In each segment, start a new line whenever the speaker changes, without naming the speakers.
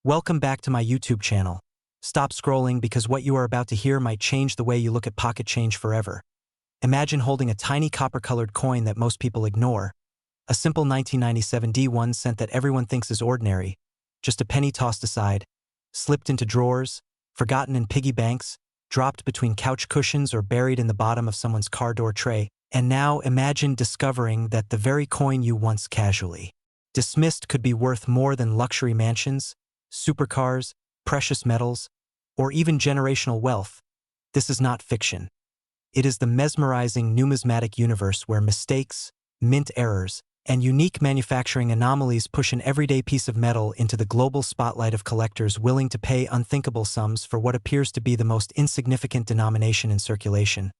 Welcome back to my YouTube channel. Stop scrolling because what you are about to hear might change the way you look at pocket change forever. Imagine holding a tiny copper-colored coin that most people ignore, a simple 1997 D1 cent that everyone thinks is ordinary, just a penny tossed aside, slipped into drawers, forgotten in piggy banks, dropped between couch cushions or buried in the bottom of someone's car door tray, and now imagine discovering that the very coin you once casually dismissed could be worth more than luxury mansions, supercars, precious metals, or even generational wealth. This is not fiction. It is the mesmerizing numismatic universe where mistakes, mint errors, and unique manufacturing anomalies push an everyday piece of metal into the global spotlight of collectors willing to pay unthinkable sums for what appears to be the most insignificant denomination in circulation.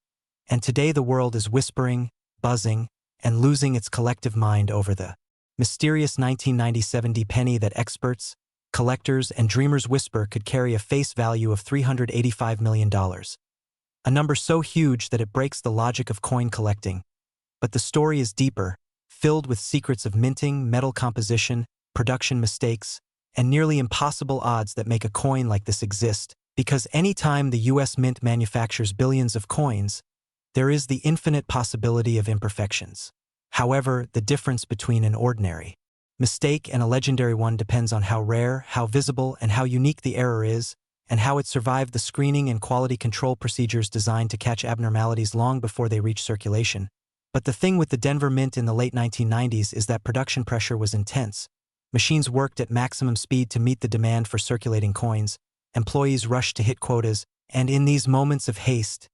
And today the world is whispering, buzzing, and losing its collective mind over the mysterious 1997 penny that experts, collectors, and dreamers whisper could carry a face value of $385 million. A number so huge that it breaks the logic of coin collecting. But the story is deeper, filled with secrets of minting, metal composition, production mistakes, and nearly impossible odds that make a coin like this exist, because any time the US Mint manufactures billions of coins, there is the infinite possibility of imperfections. However, the difference between an ordinary mistake and a legendary one depends on how rare, how visible, and how unique the error is, and how it survived the screening and quality control procedures designed to catch abnormalities long before they reach circulation. But the thing with the Denver Mint in the late 1990s is that production pressure was intense. Machines worked at maximum speed to meet the demand for circulating coins, employees rushed to hit quotas, and in these moments of haste,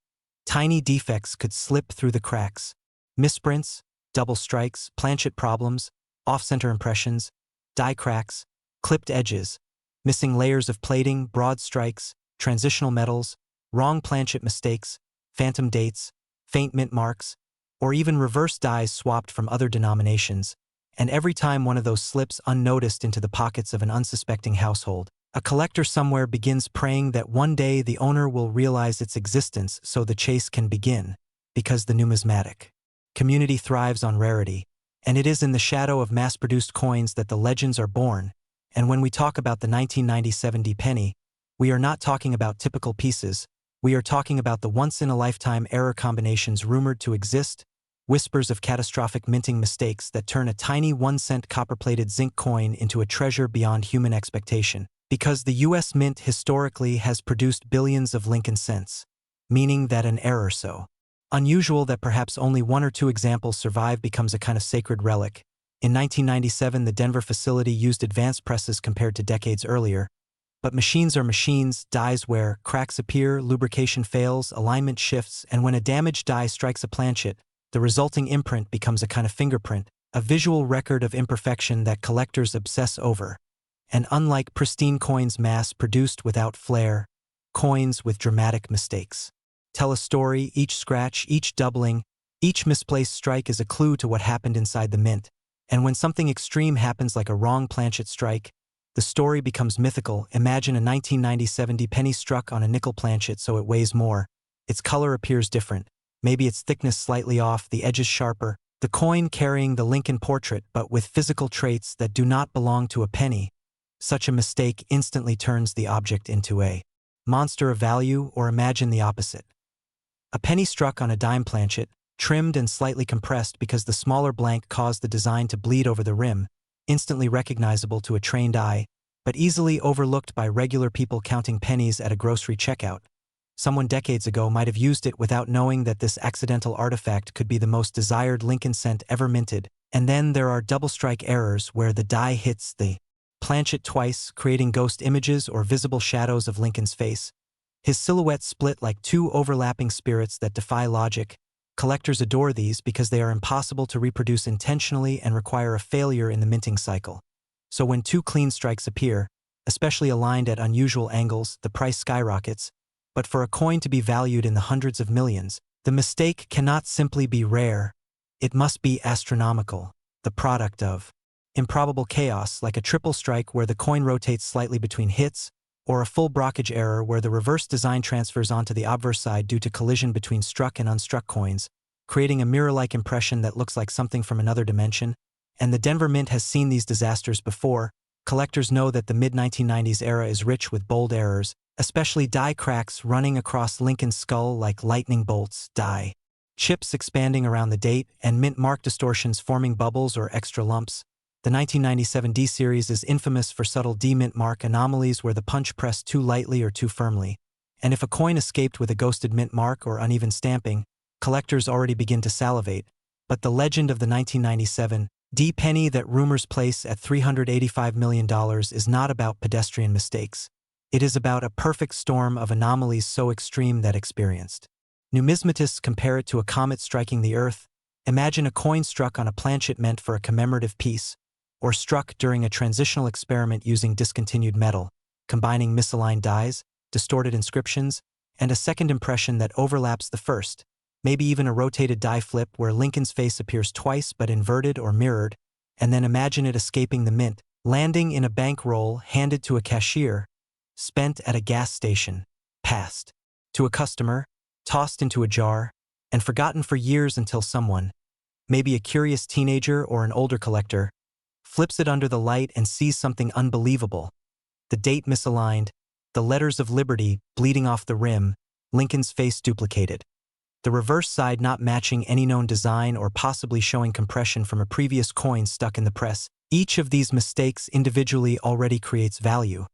tiny defects could slip through the cracks. Misprints, double strikes, planchet problems, off-center impressions, die cracks, clipped edges, missing layers of plating, broad strikes, transitional metals, wrong planchet mistakes, phantom dates, faint mint marks, or even reverse dies swapped from other denominations, and every time one of those slips unnoticed into the pockets of an unsuspecting household, a collector somewhere begins praying that one day the owner will realize its existence so the chase can begin, because the numismatic community thrives on rarity, and it is in the shadow of mass-produced coins that the legends are born. And when we talk about the 1997 penny, we are not talking about typical pieces. We are talking about the once-in-a-lifetime error combinations rumored to exist, whispers of catastrophic minting mistakes that turn a tiny 1-cent copper-plated zinc coin into a treasure beyond human expectation. Because the US Mint historically has produced billions of Lincoln cents, meaning that an error so unusual that perhaps only one or two examples survive becomes a kind of sacred relic. In 1997, the Denver facility used advanced presses compared to decades earlier. But machines are machines, dies wear, cracks appear, lubrication fails, alignment shifts, and when a damaged die strikes a planchet, the resulting imprint becomes a kind of fingerprint, a visual record of imperfection that collectors obsess over. And unlike pristine coins mass-produced without flair, coins with dramatic mistakes tell a story. Each scratch, each doubling, each misplaced strike is a clue to what happened inside the mint. And when something extreme happens like a wrong planchet strike, the story becomes mythical. Imagine a 1997 penny struck on a nickel planchet so it weighs more. Its color appears different. Maybe its thickness slightly off, the edges sharper. The coin carrying the Lincoln portrait but with physical traits that do not belong to a penny. Such a mistake instantly turns the object into a monster of value, or imagine the opposite. A penny struck on a dime planchet, trimmed and slightly compressed because the smaller blank caused the design to bleed over the rim, instantly recognizable to a trained eye, but easily overlooked by regular people counting pennies at a grocery checkout. Someone decades ago might have used it without knowing that this accidental artifact could be the most desired Lincoln cent ever minted. And then there are double strike errors where the die hits the planchet twice, creating ghost images or visible shadows of Lincoln's face. His silhouette split like two overlapping spirits that defy logic. Collectors adore these because they are impossible to reproduce intentionally and require a failure in the minting cycle. So when two clean strikes appear, especially aligned at unusual angles, the price skyrockets. But for a coin to be valued in the hundreds of millions, the mistake cannot simply be rare. It must be astronomical, the product of improbable chaos, like a triple strike where the coin rotates slightly between hits, or a full blockage error where the reverse design transfers onto the obverse side due to collision between struck and unstruck coins, creating a mirror-like impression that looks like something from another dimension. And the Denver Mint has seen these disasters before, Collectors know that the mid-1990s era is rich with bold errors, especially die cracks running across Lincoln's skull like lightning bolts, die chips expanding around the date, and mint mark distortions forming bubbles or extra lumps. The 1997 D series is infamous for subtle D-mint mark anomalies where the punch pressed too lightly or too firmly. And if a coin escaped with a ghosted mint mark or uneven stamping, collectors already begin to salivate. But the legend of the 1997 D penny that rumors place at $385 million is not about pedestrian mistakes. It is about a perfect storm of anomalies so extreme that experienced numismatists compare it to a comet striking the Earth. Imagine a coin struck on a planchet meant for a commemorative piece, or struck during a transitional experiment using discontinued metal, combining misaligned dies, distorted inscriptions, and a second impression that overlaps the first, maybe even a rotated die flip where Lincoln's face appears twice but inverted or mirrored, and then imagine it escaping the mint, landing in a bankroll handed to a cashier, spent at a gas station, passed to a customer, tossed into a jar, and forgotten for years until someone, maybe a curious teenager or an older collector, flips it under the light and sees something unbelievable. The date misaligned, the letters of liberty bleeding off the rim, Lincoln's face duplicated. The reverse side not matching any known design or possibly showing compression from a previous coin stuck in the press. Each of these mistakes individually already creates value,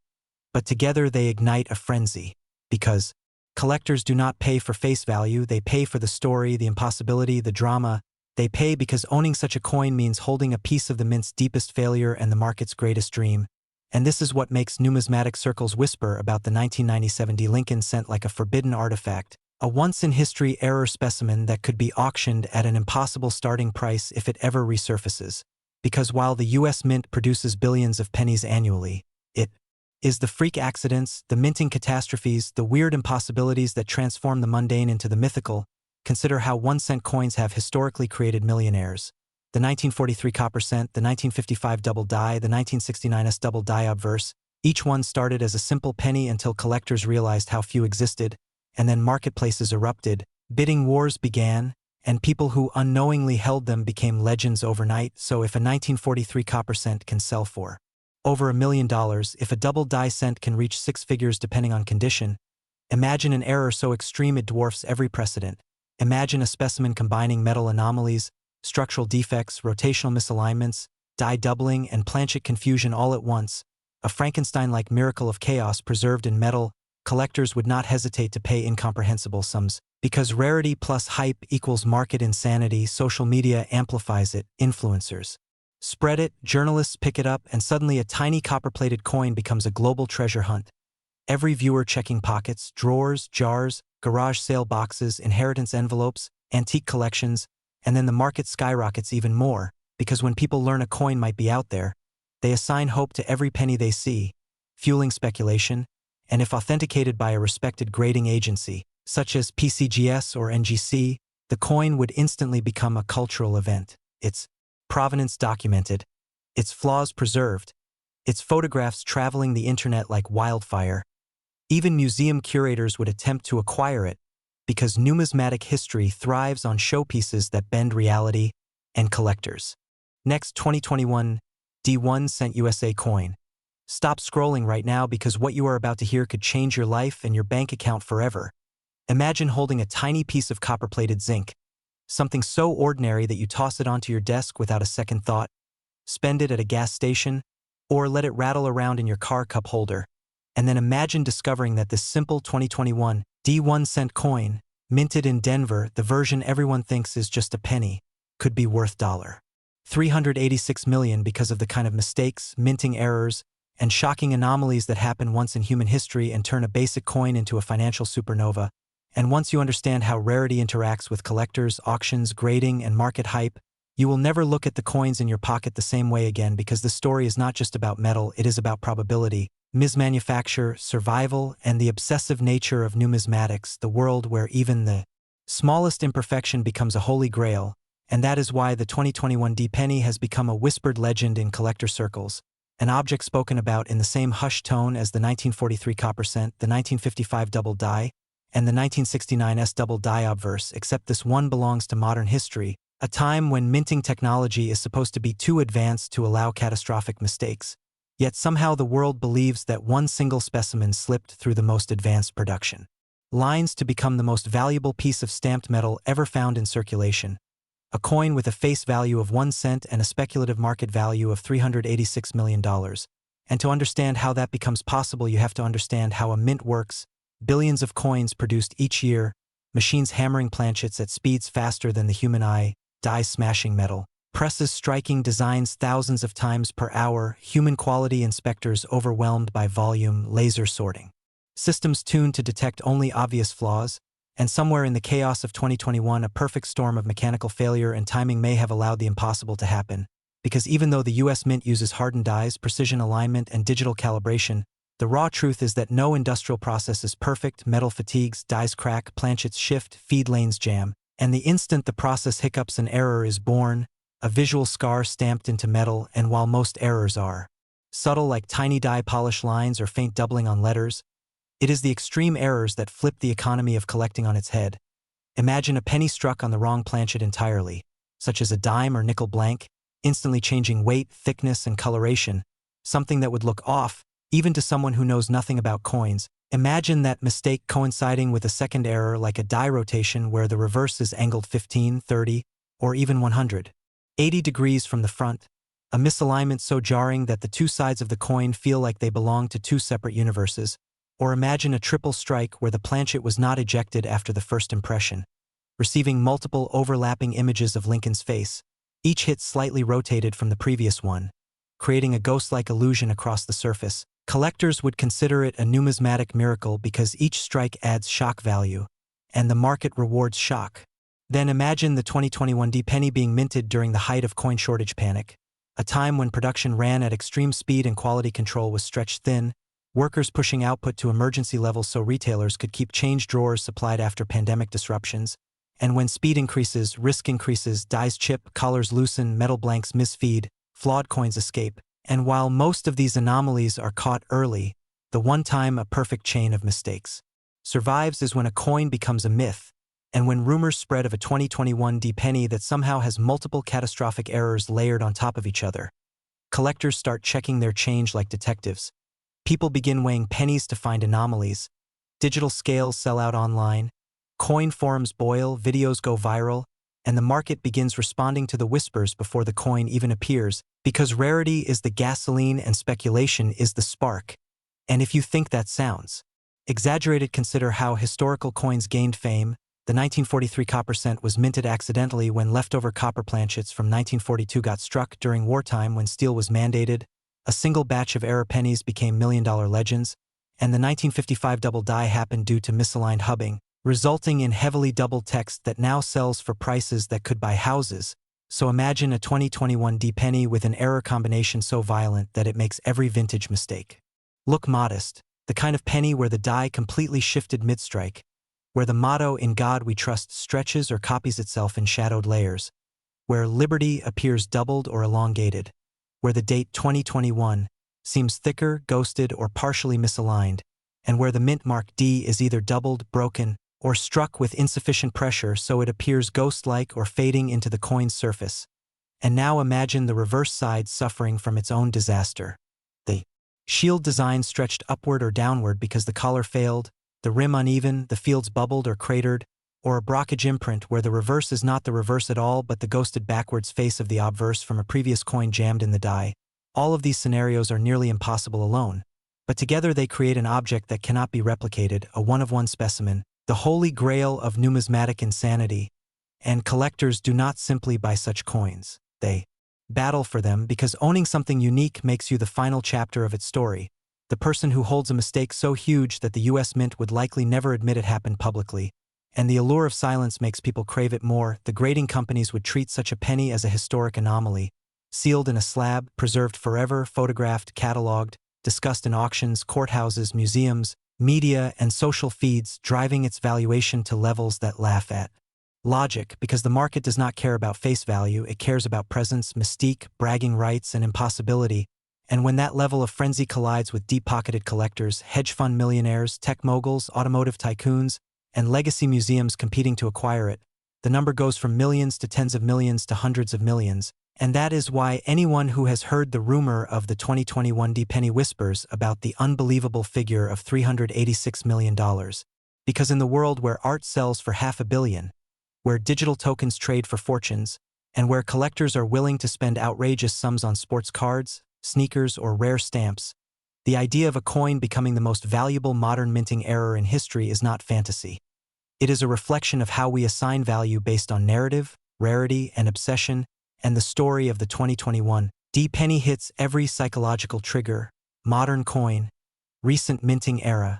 but together they ignite a frenzy, because collectors do not pay for face value, they pay for the story, the impossibility, the drama. They pay because owning such a coin means holding a piece of the mint's deepest failure and the market's greatest dream. And this is what makes numismatic circles whisper about the 1997 D Lincoln cent like a forbidden artifact, a once-in-history error specimen that could be auctioned at an impossible starting price if it ever resurfaces. Because while the U.S. Mint produces billions of pennies annually, it is the freak accidents, the minting catastrophes, the weird impossibilities that transform the mundane into the mythical. Consider how 1-cent coins have historically created millionaires. The 1943 copper cent, the 1955 double die, the 1969 double die obverse, each one started as a simple penny until collectors realized how few existed, and then marketplaces erupted, bidding wars began, and people who unknowingly held them became legends overnight. So if a 1943 copper cent can sell for over $1 million, if a double die cent can reach 6 figures depending on condition, imagine an error so extreme it dwarfs every precedent. Imagine a specimen combining metal anomalies, structural defects, rotational misalignments, die doubling, and planchet confusion all at once, a Frankenstein-like miracle of chaos preserved in metal. Collectors would not hesitate to pay incomprehensible sums, because rarity plus hype equals market insanity. Social media amplifies it, influencers spread it, journalists pick it up, and suddenly a tiny copper-plated coin becomes a global treasure hunt. Every viewer checking pockets, drawers, jars, garage sale boxes, inheritance envelopes, antique collections, and then the market skyrockets even more, because when people learn a coin might be out there, they assign hope to every penny they see, fueling speculation, and if authenticated by a respected grading agency, such as PCGS or NGC, the coin would instantly become a cultural event. Its provenance documented, its flaws preserved, its photographs traveling the internet like wildfire. Even museum curators would attempt to acquire it, because numismatic history thrives on showpieces that bend reality and collectors. Next, 2021 D1 cent USA coin. Stop scrolling right now because what you are about to hear could change your life and your bank account forever. Imagine holding a tiny piece of copper-plated zinc, something so ordinary that you toss it onto your desk without a second thought, spend it at a gas station, or let it rattle around in your car cup holder. And then imagine discovering that this simple 2021 D1 cent coin, minted in Denver, the version everyone thinks is just a penny, could be worth $386 million because of the kind of mistakes, minting errors, and shocking anomalies that happen once in human history and turn a basic coin into a financial supernova. And once you understand how rarity interacts with collectors, auctions, grading, and market hype, you will never look at the coins in your pocket the same way again, because the story is not just about metal, it is about probability, mismanufacture, survival, and the obsessive nature of numismatics, the world where even the smallest imperfection becomes a holy grail. And that is why the 2021 D penny has become a whispered legend in collector circles, an object spoken about in the same hushed tone as the 1943 copper cent, the 1955 double die, and the 1969 double die obverse, except this one belongs to modern history, a time when minting technology is supposed to be too advanced to allow catastrophic mistakes. Yet somehow the world believes that one single specimen slipped through the most advanced production lines to become the most valuable piece of stamped metal ever found in circulation. A coin with a face value of 1 cent and a speculative market value of $386 million. And to understand how that becomes possible, you have to understand how a mint works. Billions of coins produced each year, machines hammering planchets at speeds faster than the human eye, dies smashing metal, presses striking designs thousands of times per hour, human quality inspectors overwhelmed by volume, laser sorting. Systems tuned to detect only obvious flaws, and somewhere in the chaos of 2021 a perfect storm of mechanical failure and timing may have allowed the impossible to happen, because even though the US Mint uses hardened dies, precision alignment, and digital calibration, the raw truth is that no industrial process is perfect. Metal fatigues, dies crack, planchets shift, feed lanes jam, and the instant the process hiccups an error is born, a visual scar stamped into metal. And while most errors are subtle like tiny die polish lines or faint doubling on letters, it is the extreme errors that flip the economy of collecting on its head. Imagine a penny struck on the wrong planchet entirely, such as a dime or nickel blank, instantly changing weight, thickness, and coloration, something that would look off, even to someone who knows nothing about coins. Imagine that mistake coinciding with a second error like a die rotation where the reverse is angled 15, 30, or even 180 degrees from the front, a misalignment so jarring that the two sides of the coin feel like they belong to two separate universes. Or imagine a triple strike where the planchet was not ejected after the first impression, receiving multiple overlapping images of Lincoln's face, each hit slightly rotated from the previous one, creating a ghost-like illusion across the surface. Collectors would consider it a numismatic miracle because each strike adds shock value, and the market rewards shock. Then imagine the 2021 penny being minted during the height of coin shortage panic, a time when production ran at extreme speed and quality control was stretched thin, workers pushing output to emergency levels so retailers could keep change drawers supplied after pandemic disruptions. And when speed increases, risk increases, dies chip, collars loosen, metal blanks misfeed, flawed coins escape. And while most of these anomalies are caught early, the one time a perfect chain of mistakes survives is when a coin becomes a myth, and when rumors spread of a 2021 penny that somehow has multiple catastrophic errors layered on top of each other. Collectors start checking their change like detectives. People begin weighing pennies to find anomalies. Digital scales sell out online. Coin forums boil, videos go viral, and the market begins responding to the whispers before the coin even appears, because rarity is the gasoline and speculation is the spark. And if you think that sounds exaggerated, consider how historical coins gained fame. The 1943 copper cent was minted accidentally when leftover copper planchets from 1942 got struck during wartime when steel was mandated. A single batch of error pennies became million-dollar legends, and the 1955 double die happened due to misaligned hubbing, resulting in heavily doubled text that now sells for prices that could buy houses. So imagine a 2021 penny with an error combination so violent that it makes every vintage mistake look modest, the kind of penny where the die completely shifted mid-strike, where the motto "In God We Trust" stretches or copies itself in shadowed layers, where liberty appears doubled or elongated, where the date 2021 seems thicker, ghosted, or partially misaligned, and where the mint mark D is either doubled, broken, or struck with insufficient pressure so it appears ghost-like or fading into the coin's surface. And now imagine the reverse side suffering from its own disaster. The shield design stretched upward or downward because the collar failed, the rim uneven, the fields bubbled or cratered, or a blockage imprint where the reverse is not the reverse at all but the ghosted backwards face of the obverse from a previous coin jammed in the die. All of these scenarios are nearly impossible alone, but together they create an object that cannot be replicated, a one-of-one specimen, the holy grail of numismatic insanity. And collectors do not simply buy such coins, they battle for them because owning something unique makes you the final chapter of its story, the person who holds a mistake so huge that the US Mint would likely never admit it happened publicly. And the allure of silence makes people crave it more. The grading companies would treat such a penny as a historic anomaly, sealed in a slab, preserved forever, photographed, cataloged, discussed in auctions, courthouses, museums, media, and social feeds, driving its valuation to levels that laugh at logic, because the market does not care about face value, it cares about presence, mystique, bragging rights, and impossibility. And when that level of frenzy collides with deep-pocketed collectors, hedge fund millionaires, tech moguls, automotive tycoons, and legacy museums competing to acquire it, the number goes from millions to tens of millions to hundreds of millions, And that is why anyone who has heard the rumor of the 2021 penny whispers about the unbelievable figure of $386 million. Because in the world where art sells for $500 million, where digital tokens trade for fortunes, and where collectors are willing to spend outrageous sums on sports cards, sneakers, or rare stamps, the idea of a coin becoming the most valuable modern minting error in history is not fantasy. It is a reflection of how we assign value based on narrative, rarity, and obsession, and the story of the 2021 penny hits every psychological trigger: modern coin, recent minting era,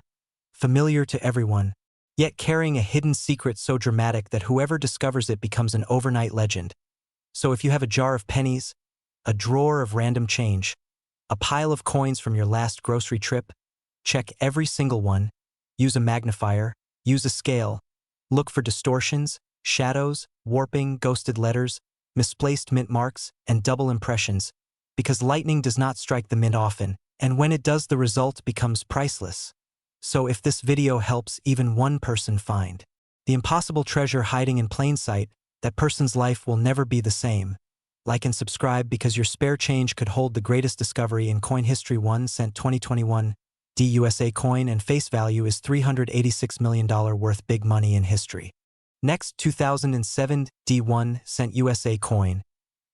familiar to everyone, yet carrying a hidden secret so dramatic that whoever discovers it becomes an overnight legend. So if you have a jar of pennies, a drawer of random change, a pile of coins from your last grocery trip, check every single one, use a magnifier, use a scale, look for distortions, shadows, warping, ghosted letters, misplaced mint marks, and double impressions, because lightning does not strike the mint often, and when it does, the result becomes priceless. So if this video helps even one person find the impossible treasure hiding in plain sight, that person's life will never be the same. Like and subscribe, because your spare change could hold the greatest discovery in coin history. 1 cent 2021 DUSA coin, and face value is $386 million, worth big money in history. Next, 2007 D1 cent USA coin,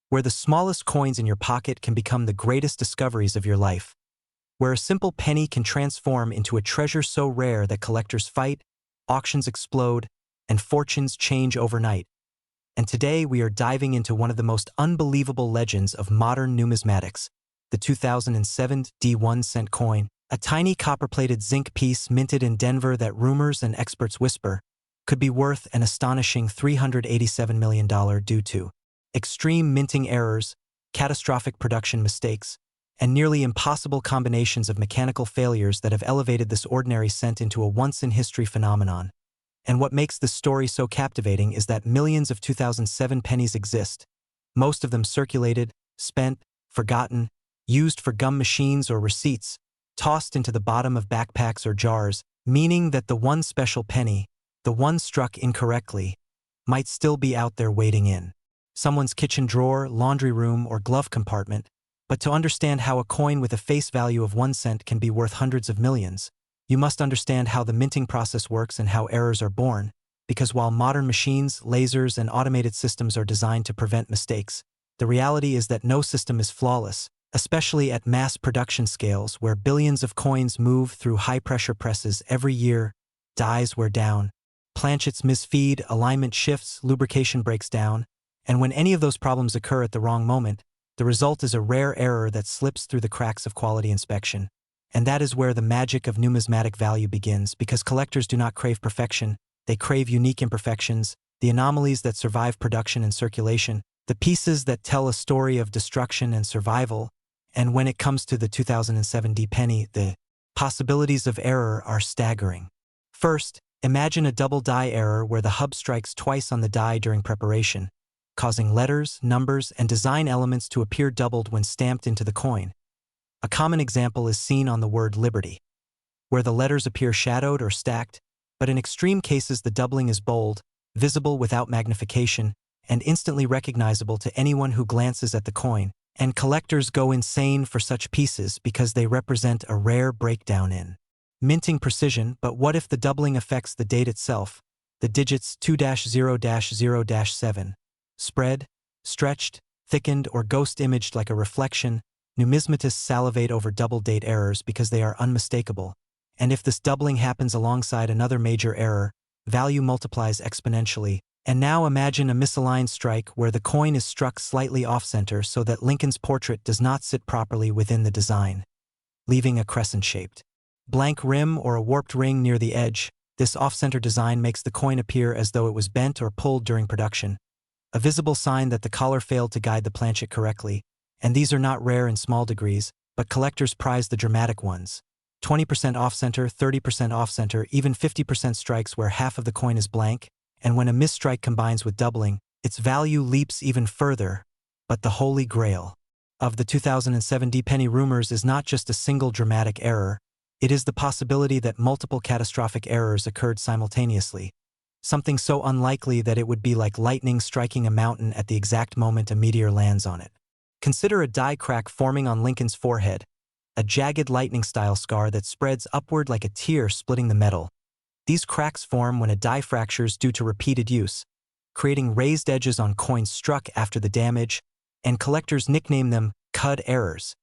where the smallest coins in your pocket can become the greatest discoveries of your life, where a simple penny can transform into a treasure so rare that collectors fight, auctions explode, and fortunes change overnight. And today we are diving into one of the most unbelievable legends of modern numismatics, the 2007 D1 cent coin, a tiny copper-plated zinc piece minted in Denver that rumors and experts whisper could be worth an astonishing $387 million due to extreme minting errors, catastrophic production mistakes, and nearly impossible combinations of mechanical failures that have elevated this ordinary cent into a once-in-history phenomenon. And what makes this story so captivating is that millions of 2007 pennies exist, most of them circulated, spent, forgotten, used for gum machines or receipts, tossed into the bottom of backpacks or jars, meaning that the one special penny, the one struck incorrectly, might still be out there waiting in someone's kitchen drawer, laundry room, or glove compartment. But to understand how a coin with a face value of 1 cent can be worth hundreds of millions, you must understand how the minting process works and how errors are born, because while modern machines, lasers, and automated systems are designed to prevent mistakes, the reality is that no system is flawless, especially at mass production scales where billions of coins move through high-pressure presses every year. Dies wear down, planchets misfeed, alignment shifts, lubrication breaks down, and when any of those problems occur at the wrong moment, the result is a rare error that slips through the cracks of quality inspection. And that is where the magic of numismatic value begins, because collectors do not crave perfection, they crave unique imperfections, the anomalies that survive production and circulation, the pieces that tell a story of destruction and survival. And when it comes to the 2007 penny, the possibilities of error are staggering. First, imagine a double die error where the hub strikes twice on the die during preparation, causing letters, numbers, and design elements to appear doubled when stamped into the coin. A common example is seen on the word Liberty, where the letters appear shadowed or stacked, but in extreme cases the doubling is bold, visible without magnification, and instantly recognizable to anyone who glances at the coin. And collectors go insane for such pieces because they represent a rare breakdown in minting precision. But what if the doubling affects the date itself, the digits 2-0-0-7? Spread, stretched, thickened, or ghost-imaged like a reflection, numismatists salivate over double date errors because they are unmistakable. And if this doubling happens alongside another major error, value multiplies exponentially. And now imagine a misaligned strike where the coin is struck slightly off-center so that Lincoln's portrait does not sit properly within the design, leaving a crescent-shaped blank rim or a warped ring near the edge. This off-center design makes the coin appear as though it was bent or pulled during production, a visible sign that the collar failed to guide the planchet correctly. And these are not rare in small degrees, but collectors prize the dramatic ones. 20% off-center, 30% off-center, even 50% strikes where half of the coin is blank, and when a misstrike combines with doubling, its value leaps even further. But the holy grail of the 2007 penny rumors is not just a single dramatic error, it is the possibility that multiple catastrophic errors occurred simultaneously. Something so unlikely that it would be like lightning striking a mountain at the exact moment a meteor lands on it. Consider a die crack forming on Lincoln's forehead, a jagged lightning-style scar that spreads upward like a tear splitting the metal. These cracks form when a die fractures due to repeated use, creating raised edges on coins struck after the damage, and collectors nickname them cud errors,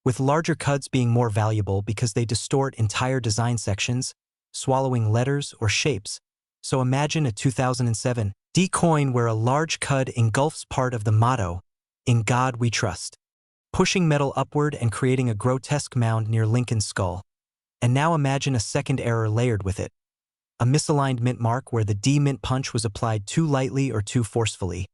with larger cuds being more valuable because they distort entire design sections, swallowing letters or shapes. So imagine a 2007 D coin where a large cud engulfs part of the motto, "In God We Trust," pushing metal upward and creating a grotesque mound near Lincoln's skull. And now imagine a second error layered with it, a misaligned mint mark where the D mint punch was applied too lightly or too forcefully,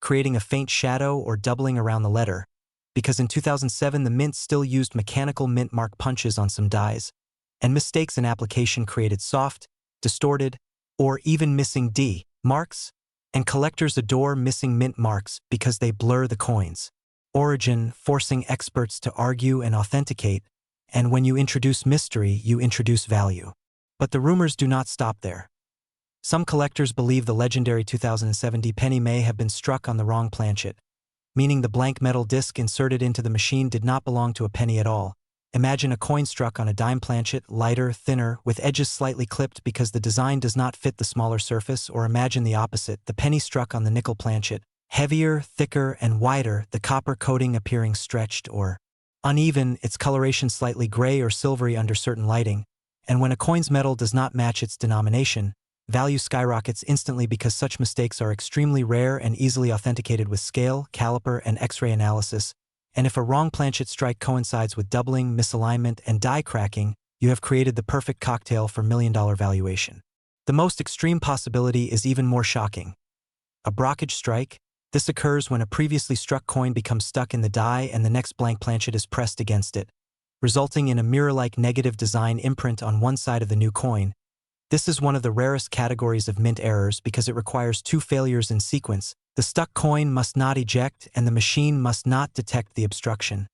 creating a faint shadow or doubling around the letter, because in 2007 the mint still used mechanical mint mark punches on some dies, and mistakes in application created soft, distorted, or even missing D marks, and collectors adore missing mint marks because they blur the coins. Origin, forcing experts to argue and authenticate, and when you introduce mystery, you introduce value. But the rumors do not stop there. Some collectors believe the legendary 2007 penny may have been struck on the wrong planchet, meaning the blank metal disc inserted into the machine did not belong to a penny at all. Imagine a coin struck on a dime planchet, lighter, thinner, with edges slightly clipped because the design does not fit the smaller surface, or imagine the opposite, the penny struck on the nickel planchet, heavier, thicker, and wider, the copper coating appearing stretched or uneven, its coloration slightly gray or silvery under certain lighting, and when a coin's metal does not match its denomination, value skyrockets instantly because such mistakes are extremely rare and easily authenticated with scale, caliper, and X-ray analysis. And if a wrong planchet strike coincides with doubling, misalignment, and die cracking, you have created the perfect cocktail for million-dollar valuation. The most extreme possibility is even more shocking. A brockage strike. This occurs when a previously struck coin becomes stuck in the die and the next blank planchet is pressed against it, resulting in a mirror-like negative design imprint on one side of the new coin. This is one of the rarest categories of mint errors because it requires two failures in sequence. The stuck coin must not eject and the machine must not detect the obstruction,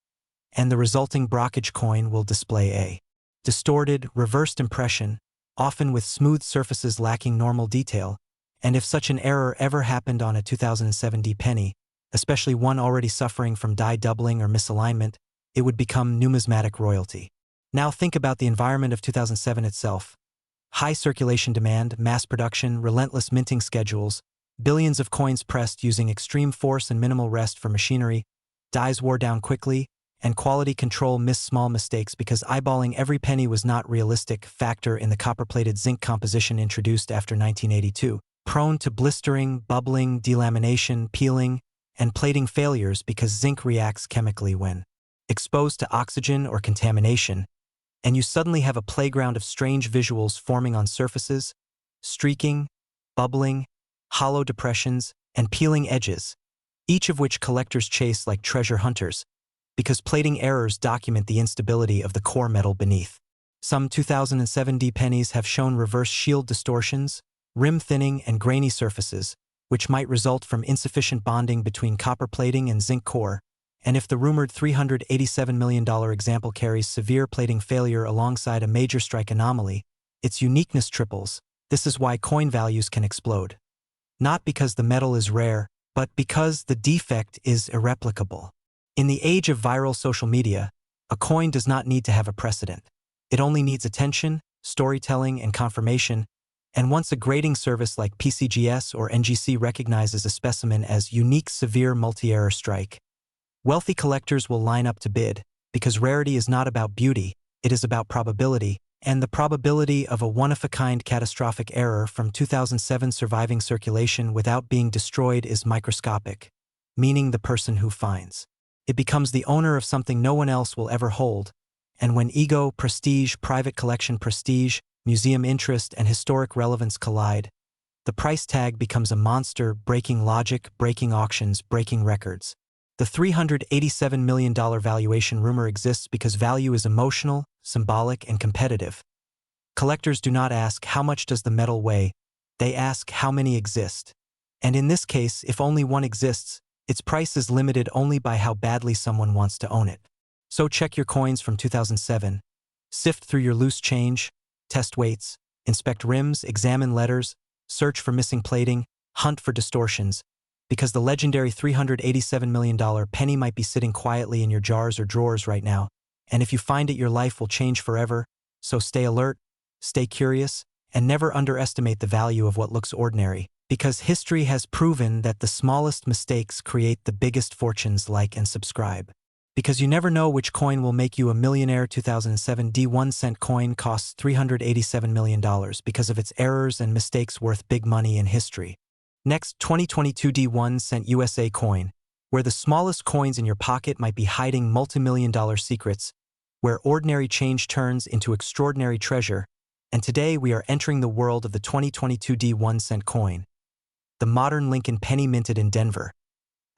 and the resulting brockage coin will display a distorted, reversed impression, often with smooth surfaces lacking normal detail. And if such an error ever happened on a 2007 penny, especially one already suffering from die doubling or misalignment, it would become numismatic royalty. Now think about the environment of 2007 itself. High circulation demand, mass production, relentless minting schedules, billions of coins pressed using extreme force and minimal rest for machinery, dies wore down quickly, and quality control missed small mistakes because eyeballing every penny was not realistic factor in the copper-plated zinc composition introduced after 1982, prone to blistering, bubbling, delamination, peeling, and plating failures because zinc reacts chemically when exposed to oxygen or contamination, and you suddenly have a playground of strange visuals forming on surfaces, streaking, bubbling, hollow depressions, and peeling edges, each of which collectors chase like treasure hunters, because plating errors document the instability of the core metal beneath. Some 2007 pennies have shown reverse shield distortions, rim thinning, and grainy surfaces, which might result from insufficient bonding between copper plating and zinc core, and if the rumored $387 million example carries severe plating failure alongside a major strike anomaly, its uniqueness triples. This is why coin values can explode. Not because the metal is rare, but because the defect is irreplicable. In the age of viral social media, a coin does not need to have a precedent. It only needs attention, storytelling, and confirmation, and once a grading service like PCGS or NGC recognizes a specimen as unique severe multi-error strike, wealthy collectors will line up to bid, because rarity is not about beauty, it is about probability, and the probability of a one-of-a-kind catastrophic error from 2007 surviving circulation without being destroyed is microscopic, meaning the person who finds it becomes the owner of something no one else will ever hold, and when ego, prestige, private collection prestige, museum interest, and historic relevance collide, the price tag becomes a monster, breaking logic, breaking auctions, breaking records. The $387 million valuation rumor exists because value is emotional, symbolic, and competitive. Collectors do not ask how much does the metal weigh, they ask how many exist. And in this case, if only one exists, its price is limited only by how badly someone wants to own it. So check your coins from 2007, sift through your loose change, test weights, inspect rims, examine letters, search for missing plating, hunt for distortions, because the legendary $387 million penny might be sitting quietly in your jars or drawers right now, and if you find it, your life will change forever. So stay alert, stay curious, and never underestimate the value of what looks ordinary, because history has proven that the smallest mistakes create the biggest fortunes. Like and subscribe. Because you never know which coin will make you a millionaire. 2007 D1 cent coin costs $387 million because of its errors and mistakes, worth big money in history. Next, 2022 D1 cent USA coin, where the smallest coins in your pocket might be hiding multi-million-dollar secrets, where ordinary change turns into extraordinary treasure. And today we are entering the world of the 2022 D1 cent coin, the modern Lincoln penny minted in Denver.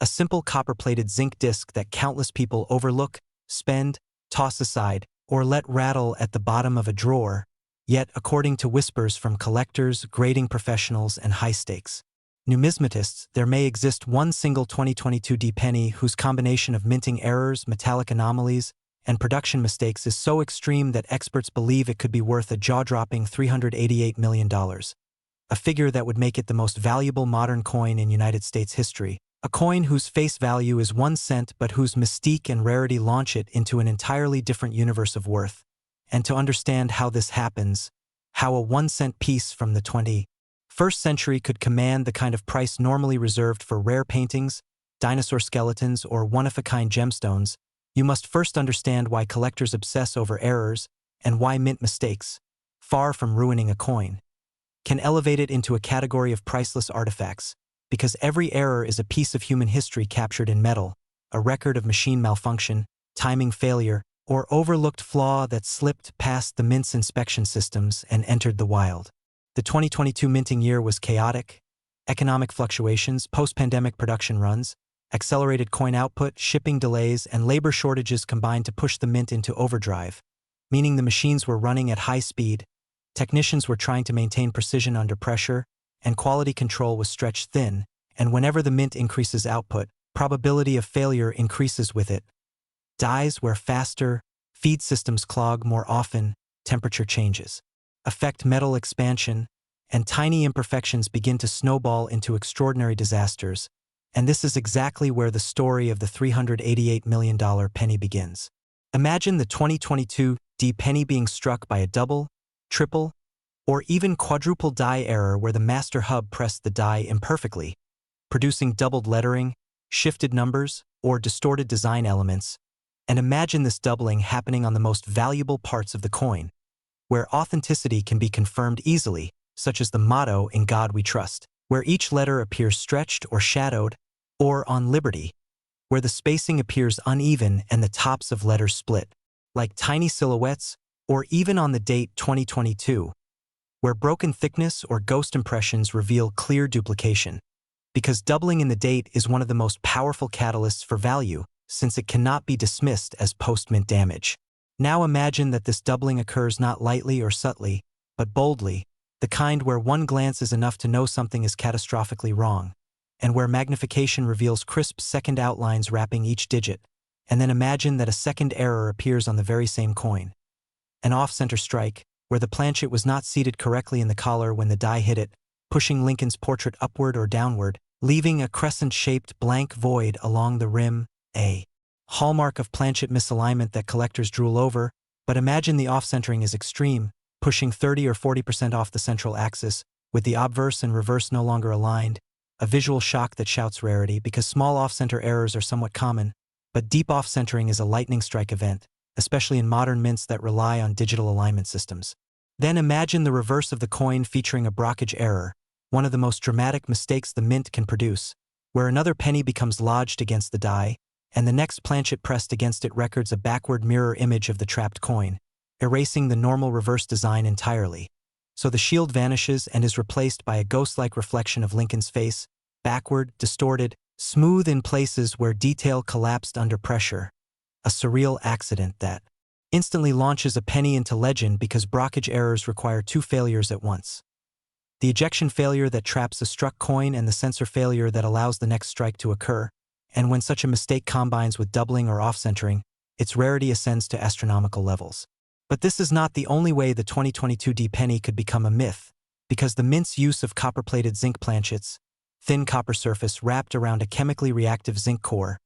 A simple copper-plated zinc disc that countless people overlook, spend, toss aside, or let rattle at the bottom of a drawer, yet according to whispers from collectors, grading professionals, and high-stakes numismatists, there may exist one single 2022 D penny whose combination of minting errors, metallic anomalies, and production mistakes is so extreme that experts believe it could be worth a jaw-dropping $388 million, a figure that would make it the most valuable modern coin in United States history. A coin whose face value is 1 cent but whose mystique and rarity launch it into an entirely different universe of worth. And to understand how this happens, how a 1 cent piece from the 21st century could command the kind of price normally reserved for rare paintings, dinosaur skeletons, or one-of-a-kind gemstones, you must first understand why collectors obsess over errors and why mint mistakes, far from ruining a coin, can elevate it into a category of priceless artifacts. Because every error is a piece of human history captured in metal, a record of machine malfunction, timing failure, or overlooked flaw that slipped past the mint's inspection systems and entered the wild. The 2022 minting year was chaotic. Economic fluctuations, post-pandemic production runs, accelerated coin output, shipping delays, and labor shortages combined to push the mint into overdrive, meaning the machines were running at high speed, technicians were trying to maintain precision under pressure, and quality control was stretched thin, and whenever the mint increases output, probability of failure increases with it. Dies wear faster, feed systems clog more often, temperature changes affect metal expansion, and tiny imperfections begin to snowball into extraordinary disasters, and this is exactly where the story of the $388 million penny begins. Imagine the 2022 D penny being struck by a double, triple, or even quadruple die error where the master hub pressed the die imperfectly, producing doubled lettering, shifted numbers, or distorted design elements. And imagine this doubling happening on the most valuable parts of the coin, where authenticity can be confirmed easily, such as the motto "In God We Trust," where each letter appears stretched or shadowed, or on Liberty, where the spacing appears uneven and the tops of letters split, like tiny silhouettes, or even on the date 2022, where broken thickness or ghost impressions reveal clear duplication. Because doubling in the date is one of the most powerful catalysts for value, since it cannot be dismissed as post-mint damage. Now imagine that this doubling occurs not lightly or subtly, but boldly, the kind where one glance is enough to know something is catastrophically wrong, and where magnification reveals crisp second outlines wrapping each digit, and then imagine that a second error appears on the very same coin. An off-center strike, where the planchet was not seated correctly in the collar when the die hit it, pushing Lincoln's portrait upward or downward, leaving a crescent-shaped blank void along the rim, a hallmark of planchet misalignment that collectors drool over. But imagine the off-centering is extreme, pushing 30 or 40% off the central axis, with the obverse and reverse no longer aligned, a visual shock that shouts rarity because small off-center errors are somewhat common, but deep off-centering is a lightning strike event, especially in modern mints that rely on digital alignment systems. Then imagine the reverse of the coin featuring a brockage error, one of the most dramatic mistakes the mint can produce, where another penny becomes lodged against the die, and the next planchet pressed against it records a backward mirror image of the trapped coin, erasing the normal reverse design entirely. So the shield vanishes and is replaced by a ghost-like reflection of Lincoln's face, backward, distorted, smooth in places where detail collapsed under pressure. A surreal accident that instantly launches a penny into legend because brockage errors require two failures at once. The ejection failure that traps a struck coin and the sensor failure that allows the next strike to occur, and when such a mistake combines with doubling or off-centering, its rarity ascends to astronomical levels. But this is not the only way the 2022 D penny could become a myth, because the mint's use of copper-plated zinc planchets, thin copper surface wrapped around a chemically reactive zinc core,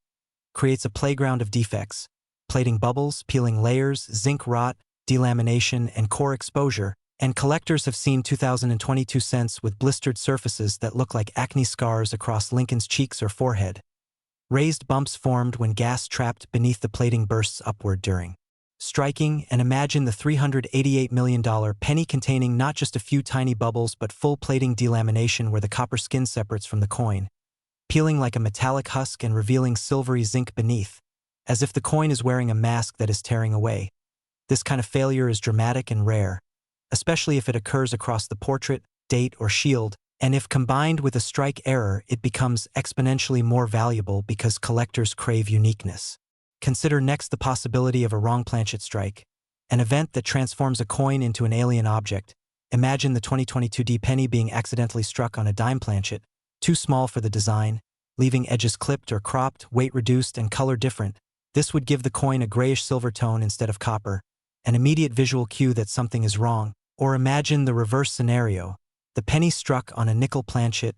creates a playground of defects, plating bubbles, peeling layers, zinc rot, delamination, and core exposure, and collectors have seen 2022 cents with blistered surfaces that look like acne scars across Lincoln's cheeks or forehead. Raised bumps formed when gas trapped beneath the plating bursts upward during striking, and imagine the $388 million penny containing not just a few tiny bubbles but full plating delamination where the copper skin separates from the coin, peeling like a metallic husk and revealing silvery zinc beneath, as if the coin is wearing a mask that is tearing away. This kind of failure is dramatic and rare, especially if it occurs across the portrait, date, or shield, and if combined with a strike error, it becomes exponentially more valuable because collectors crave uniqueness. Consider next the possibility of a wrong planchet strike, an event that transforms a coin into an alien object. Imagine the 2022 D penny being accidentally struck on a dime planchet, too small for the design, leaving edges clipped or cropped, weight reduced, and color different. This would give the coin a grayish silver tone instead of copper, an immediate visual cue that something is wrong. Or imagine the reverse scenario, the penny struck on a nickel planchet,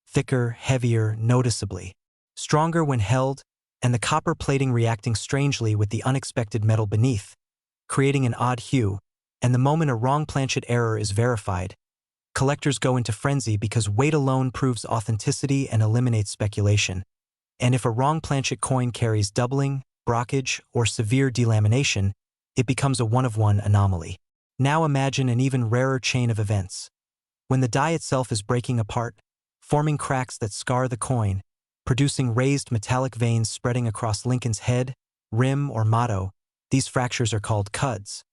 thicker, heavier, noticeably stronger when held, and the copper plating reacting strangely with the unexpected metal beneath, creating an odd hue, and the moment a wrong planchet error is verified, collectors go into frenzy because weight alone proves authenticity and eliminates speculation. And if a wrong planchet coin carries doubling, brockage, or severe delamination, it becomes a one-of-one anomaly. Now imagine an even rarer chain of events. When the die itself is breaking apart, forming cracks that scar the coin, producing raised metallic veins spreading across Lincoln's head, rim, or motto, these fractures are called cuds.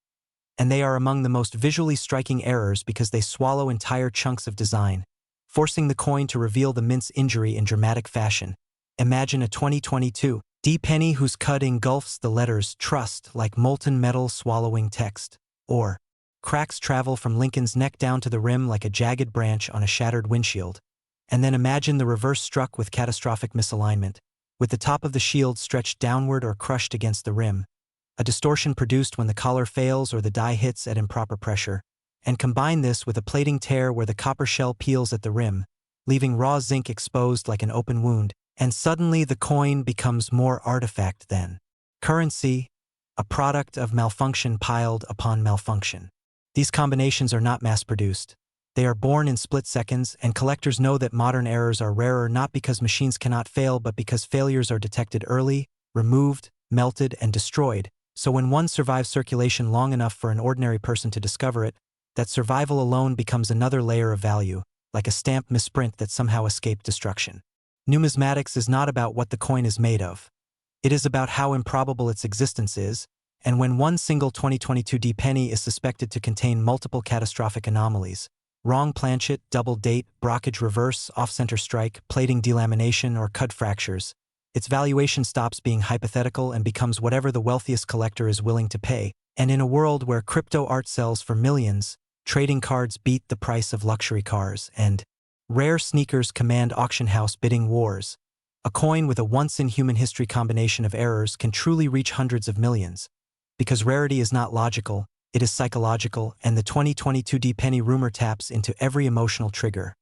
And they are among the most visually striking errors because they swallow entire chunks of design, forcing the coin to reveal the mint's injury in dramatic fashion. Imagine a 2022 D penny whose cud engulfs the letters trust like molten metal swallowing text, or cracks travel from Lincoln's neck down to the rim like a jagged branch on a shattered windshield. And then imagine the reverse struck with catastrophic misalignment, with the top of the shield stretched downward or crushed against the rim, a distortion produced when the collar fails or the die hits at improper pressure, and combine this with a plating tear where the copper shell peels at the rim, leaving raw zinc exposed like an open wound, and suddenly the coin becomes more artifact than currency, a product of malfunction piled upon malfunction. These combinations are not mass-produced. They are born in split seconds, and collectors know that modern errors are rarer not because machines cannot fail but because failures are detected early, removed, melted, and destroyed. So when one survives circulation long enough for an ordinary person to discover it, that survival alone becomes another layer of value, like a stamp misprint that somehow escaped destruction. Numismatics is not about what the coin is made of. It is about how improbable its existence is, and when one single 2022 D penny is suspected to contain multiple catastrophic anomalies, wrong planchet, double date, brockage reverse, off-center strike, plating delamination, or cud fractures, its valuation stops being hypothetical and becomes whatever the wealthiest collector is willing to pay. And in a world where crypto art sells for millions, trading cards beat the price of luxury cars, and rare sneakers command auction house bidding wars, a coin with a once-in-human-history combination of errors can truly reach hundreds of millions. Because rarity is not logical, it is psychological, and the 2022 D penny rumor taps into every emotional trigger.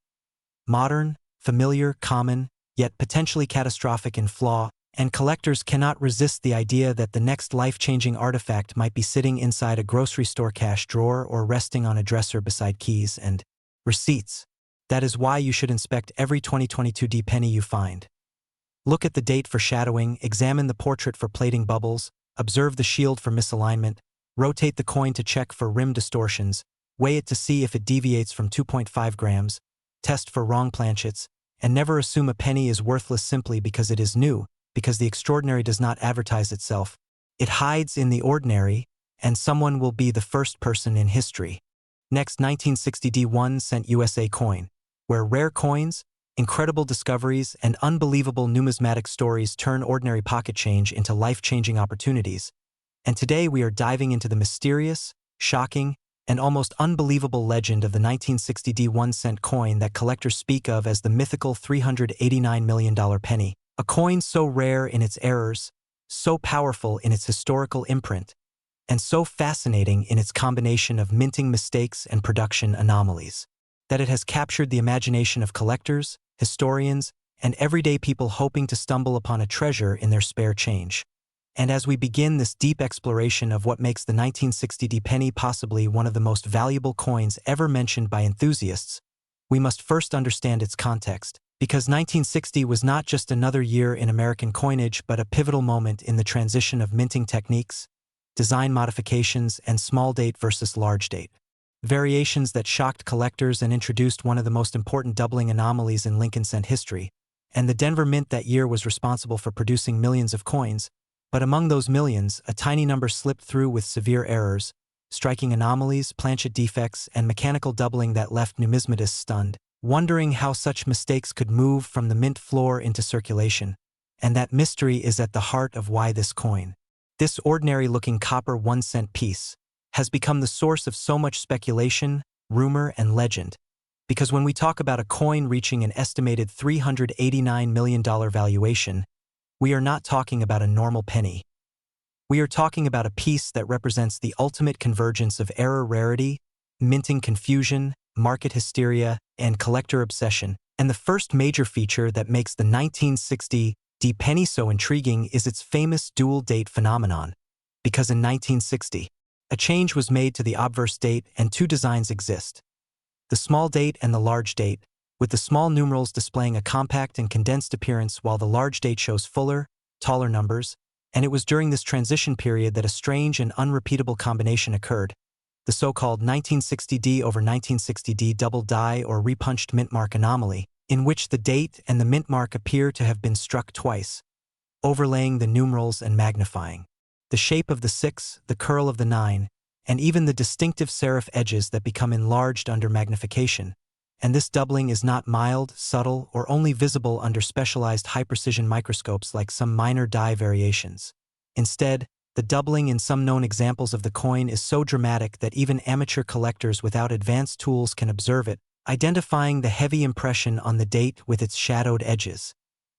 Modern, familiar, common, yet potentially catastrophic in flaw, and collectors cannot resist the idea that the next life-changing artifact might be sitting inside a grocery store cash drawer or resting on a dresser beside keys and receipts. That is why you should inspect every 2022 D penny you find. Look at the date for shadowing, examine the portrait for plating bubbles, observe the shield for misalignment, rotate the coin to check for rim distortions, weigh it to see if it deviates from 2.5 grams, test for wrong planchets, and never assume a penny is worthless simply because it is new, because the extraordinary does not advertise itself. It hides in the ordinary, and someone will be the first person in history. Next, 1960 D1 cent USA coin, where rare coins, incredible discoveries, and unbelievable numismatic stories turn ordinary pocket change into life-changing opportunities. And today we are diving into the mysterious, shocking, and almost unbelievable legend of the 1960 D1 cent coin that collectors speak of as the mythical $389 million penny. A coin so rare in its errors, so powerful in its historical imprint, and so fascinating in its combination of minting mistakes and production anomalies, that it has captured the imagination of collectors, historians, and everyday people hoping to stumble upon a treasure in their spare change. And as we begin this deep exploration of what makes the 1960 penny possibly one of the most valuable coins ever mentioned by enthusiasts, we must first understand its context, because 1960 was not just another year in American coinage but a pivotal moment in the transition of minting techniques, design modifications, and small date versus large date. Variations that shocked collectors and introduced one of the most important doubling anomalies in Lincoln cent history, and the Denver Mint that year was responsible for producing millions of coins, but among those millions, a tiny number slipped through with severe errors, striking anomalies, planchet defects, and mechanical doubling that left numismatists stunned, wondering how such mistakes could move from the mint floor into circulation. And that mystery is at the heart of why this coin, this ordinary-looking copper 1-cent piece, has become the source of so much speculation, rumor, and legend. Because when we talk about a coin reaching an estimated $389 million valuation, we are not talking about a normal penny. We are talking about a piece that represents the ultimate convergence of error rarity, minting confusion, market hysteria, and collector obsession. And the first major feature that makes the 1960 penny so intriguing is its famous dual date phenomenon. Because in 1960, a change was made to the obverse date and two designs exist: the small date and the large date, with the small numerals displaying a compact and condensed appearance while the large date shows fuller, taller numbers, and it was during this transition period that a strange and unrepeatable combination occurred, the so-called 1960D over 1960D double die or repunched mint mark anomaly, in which the date and the mint mark appear to have been struck twice, overlaying the numerals and magnifying the shape of the 6, the curl of the 9, and even the distinctive serif edges that become enlarged under magnification. And this doubling is not mild, subtle, or only visible under specialized high-precision microscopes like some minor die variations. Instead, the doubling in some known examples of the coin is so dramatic that even amateur collectors without advanced tools can observe it, identifying the heavy impression on the date with its shadowed edges.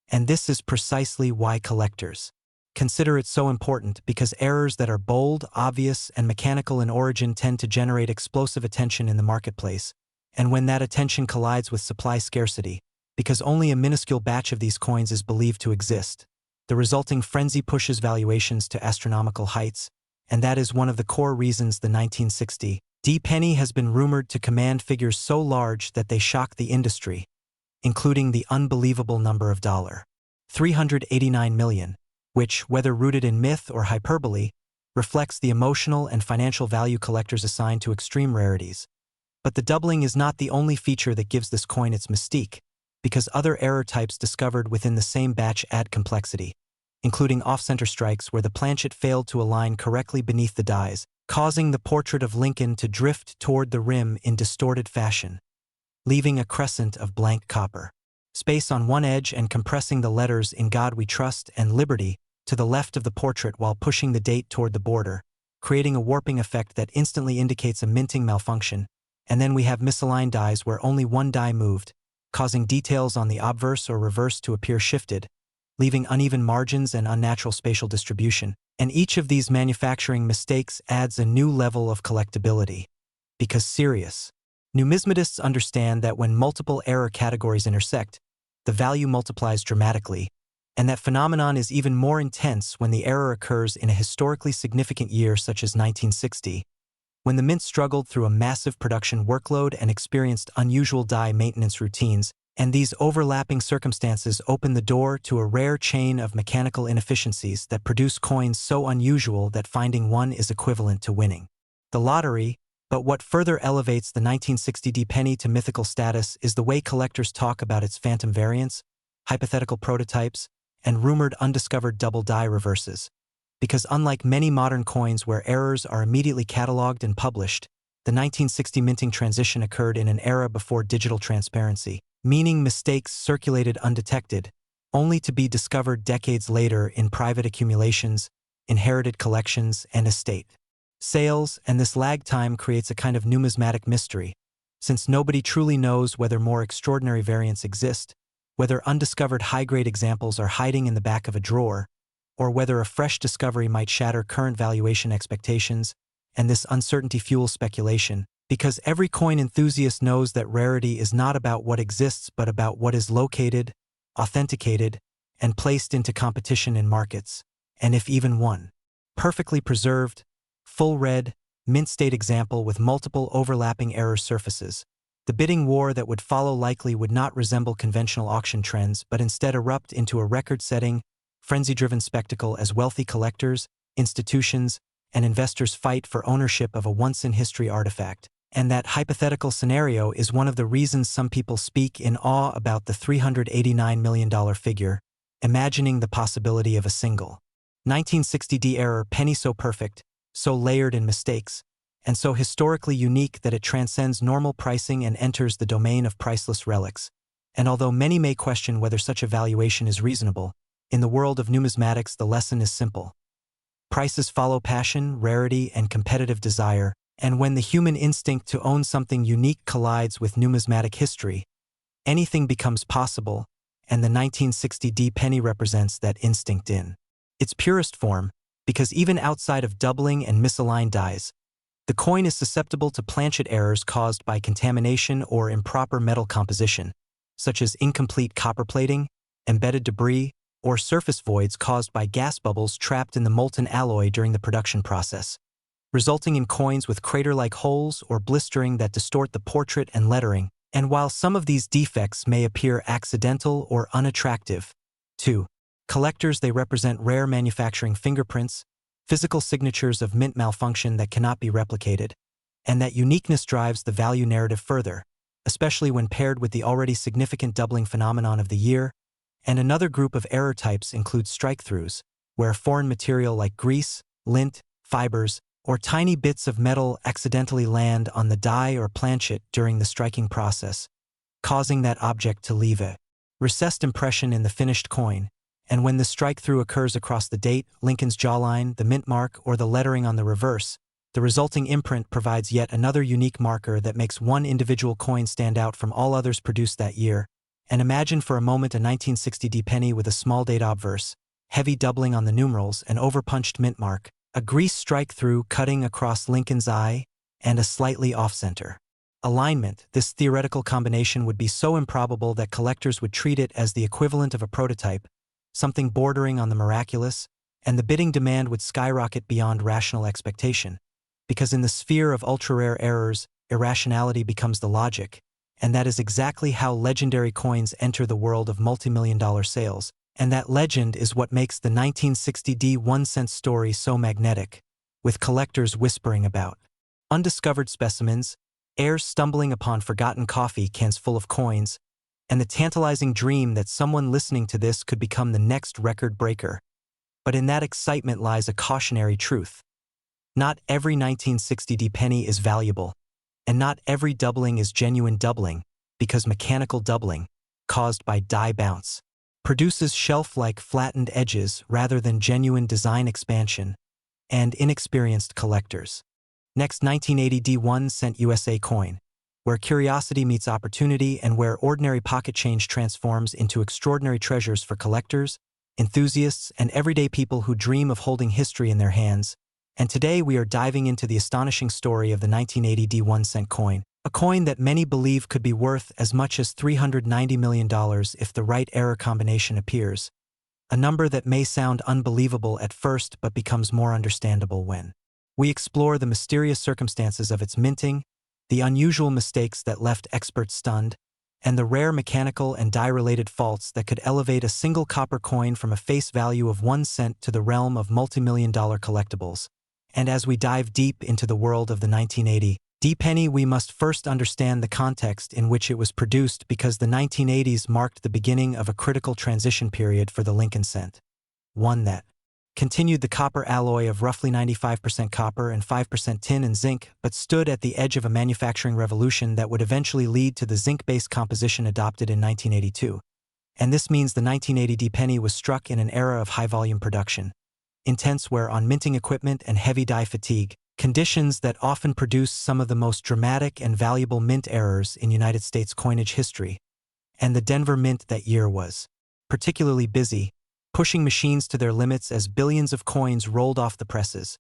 And this is precisely why collectors consider it so important, because errors that are bold, obvious, and mechanical in origin tend to generate explosive attention in the marketplace. And when that attention collides with supply scarcity, because only a minuscule batch of these coins is believed to exist, the resulting frenzy pushes valuations to astronomical heights, and that is one of the core reasons the 1960 penny has been rumored to command figures so large that they shock the industry, including the unbelievable number of $389 million, which, whether rooted in myth or hyperbole, reflects the emotional and financial value collectors assign to extreme rarities. But the doubling is not the only feature that gives this coin its mystique, because other error types discovered within the same batch add complexity, including off-center strikes where the planchet failed to align correctly beneath the dies, causing the portrait of Lincoln to drift toward the rim in distorted fashion, leaving a crescent of blank copper space on one edge and compressing the letters "In God We Trust" and "Liberty" to the left of the portrait while pushing the date toward the border, creating a warping effect that instantly indicates a minting malfunction. And then we have misaligned dies where only one die moved, causing details on the obverse or reverse to appear shifted, leaving uneven margins and unnatural spatial distribution. And each of these manufacturing mistakes adds a new level of collectability. Because serious numismatists understand that when multiple error categories intersect, the value multiplies dramatically, and that phenomenon is even more intense when the error occurs in a historically significant year such as 1960, when the mint struggled through a massive production workload and experienced unusual die maintenance routines, and these overlapping circumstances open the door to a rare chain of mechanical inefficiencies that produce coins so unusual that finding one is equivalent to winning the lottery. But what further elevates the 1960 penny to mythical status is the way collectors talk about its phantom variants, hypothetical prototypes, and rumored undiscovered double die reverses. Because unlike many modern coins where errors are immediately cataloged and published, the 1960 minting transition occurred in an era before digital transparency, meaning mistakes circulated undetected, only to be discovered decades later in private accumulations, inherited collections, and estate sales. And this lag time creates a kind of numismatic mystery, since nobody truly knows whether more extraordinary variants exist, whether undiscovered high-grade examples are hiding in the back of a drawer, or whether a fresh discovery might shatter current valuation expectations. And this uncertainty fuels speculation, Because every coin enthusiast knows that rarity is not about what exists but about what is located, authenticated, and placed into competition in markets, and if even one. Perfectly preserved, full red, mint state example with multiple overlapping error surfaces. The bidding war that would follow likely would not resemble conventional auction trends but instead erupt into a record-setting, frenzy-driven spectacle as wealthy collectors, institutions, and investors fight for ownership of a once-in-history artifact. And that hypothetical scenario is one of the reasons some people speak in awe about the $389 million figure, imagining the possibility of a single 1960D error penny so perfect, so layered in mistakes, and so historically unique that it transcends normal pricing and enters the domain of priceless relics. And although many may question whether such a valuation is reasonable, in the world of numismatics the lesson is simple. Prices follow passion, rarity, and competitive desire, and when the human instinct to own something unique collides with numismatic history, anything becomes possible, and the 1960D penny represents that instinct in its purest form, because even outside of doubling and misaligned dies, the coin is susceptible to planchet errors caused by contamination or improper metal composition, such as incomplete copper plating, embedded debris, or surface voids caused by gas bubbles trapped in the molten alloy during the production process, resulting in coins with crater-like holes or blistering that distort the portrait and lettering. And while some of these defects may appear accidental or unattractive, to collectors they represent rare manufacturing fingerprints, physical signatures of mint malfunction that cannot be replicated, and that uniqueness drives the value narrative further, especially when paired with the already significant doubling phenomenon of the year. And another group of error types includes strike-throughs, where foreign material like grease, lint, fibers, or tiny bits of metal accidentally land on the die or planchet during the striking process, causing that object to leave a recessed impression in the finished coin. And when the strike-through occurs across the date, Lincoln's jawline, the mint mark, or the lettering on the reverse, the resulting imprint provides yet another unique marker that makes one individual coin stand out from all others produced that year. And imagine for a moment a 1960D penny with a small date obverse, heavy doubling on the numerals, an overpunched mint mark, a grease strike-through cutting across Lincoln's eye, and a slightly off-center alignment. This theoretical combination would be so improbable that collectors would treat it as the equivalent of a prototype, something bordering on the miraculous, and the bidding demand would skyrocket beyond rational expectation. Because in the sphere of ultra-rare errors, irrationality becomes the logic, and that is exactly how legendary coins enter the world of multi-million-dollar sales. And that legend is what makes the 1960D 1-cent story so magnetic, with collectors whispering about undiscovered specimens, heirs stumbling upon forgotten coffee cans full of coins, and the tantalizing dream that someone listening to this could become the next record breaker. But in that excitement lies a cautionary truth. Not every 1960D penny is valuable, and not every doubling is genuine doubling, because mechanical doubling, caused by die bounce, produces shelf-like flattened edges rather than genuine design expansion, and inexperienced collectors. Next, 1980D 1-cent USA coin, where curiosity meets opportunity and where ordinary pocket change transforms into extraordinary treasures for collectors, enthusiasts, and everyday people who dream of holding history in their hands. And today we are diving into the astonishing story of the 1980D 1-cent coin, a coin that many believe could be worth as much as $390 million if the right error combination appears, a number that may sound unbelievable at first but becomes more understandable when we explore the mysterious circumstances of its minting, the unusual mistakes that left experts stunned, and the rare mechanical and die-related faults that could elevate a single copper coin from a face value of 1 cent to the realm of multi-million-dollar collectibles. And as we dive deep into the world of the 1980D penny, we must first understand the context in which it was produced, because the 1980s marked the beginning of a critical transition period for the Lincoln cent. One that continued the copper alloy of roughly 95% copper and 5% tin and zinc, but stood at the edge of a manufacturing revolution that would eventually lead to the zinc-based composition adopted in 1982. And this means the 1980D penny was struck in an era of high-volume production, intense wear on minting equipment and heavy die fatigue, conditions that often produce some of the most dramatic and valuable mint errors in United States coinage history. And the Denver Mint that year was particularly busy, pushing machines to their limits as billions of coins rolled off the presses.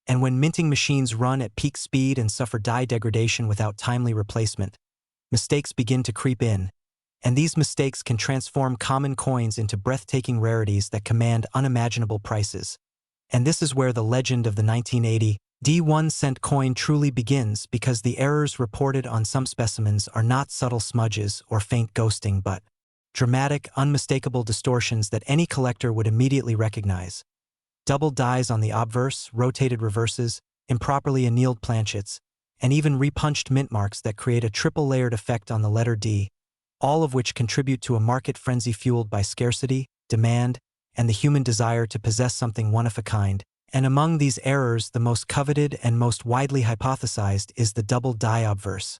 And when minting machines run at peak speed and suffer die degradation without timely replacement, mistakes begin to creep in, and these mistakes can transform common coins into breathtaking rarities that command unimaginable prices. And this is where the legend of the 1980 D1 cent coin truly begins, because the errors reported on some specimens are not subtle smudges or faint ghosting but dramatic, unmistakable distortions that any collector would immediately recognize. Double dies on the obverse, rotated reverses, improperly annealed planchets, and even repunched mint marks that create a triple-layered effect on the letter D, all of which contribute to a market frenzy fueled by scarcity, demand, and the human desire to possess something one-of-a-kind. And among these errors, the most coveted and most widely hypothesized is the double die obverse,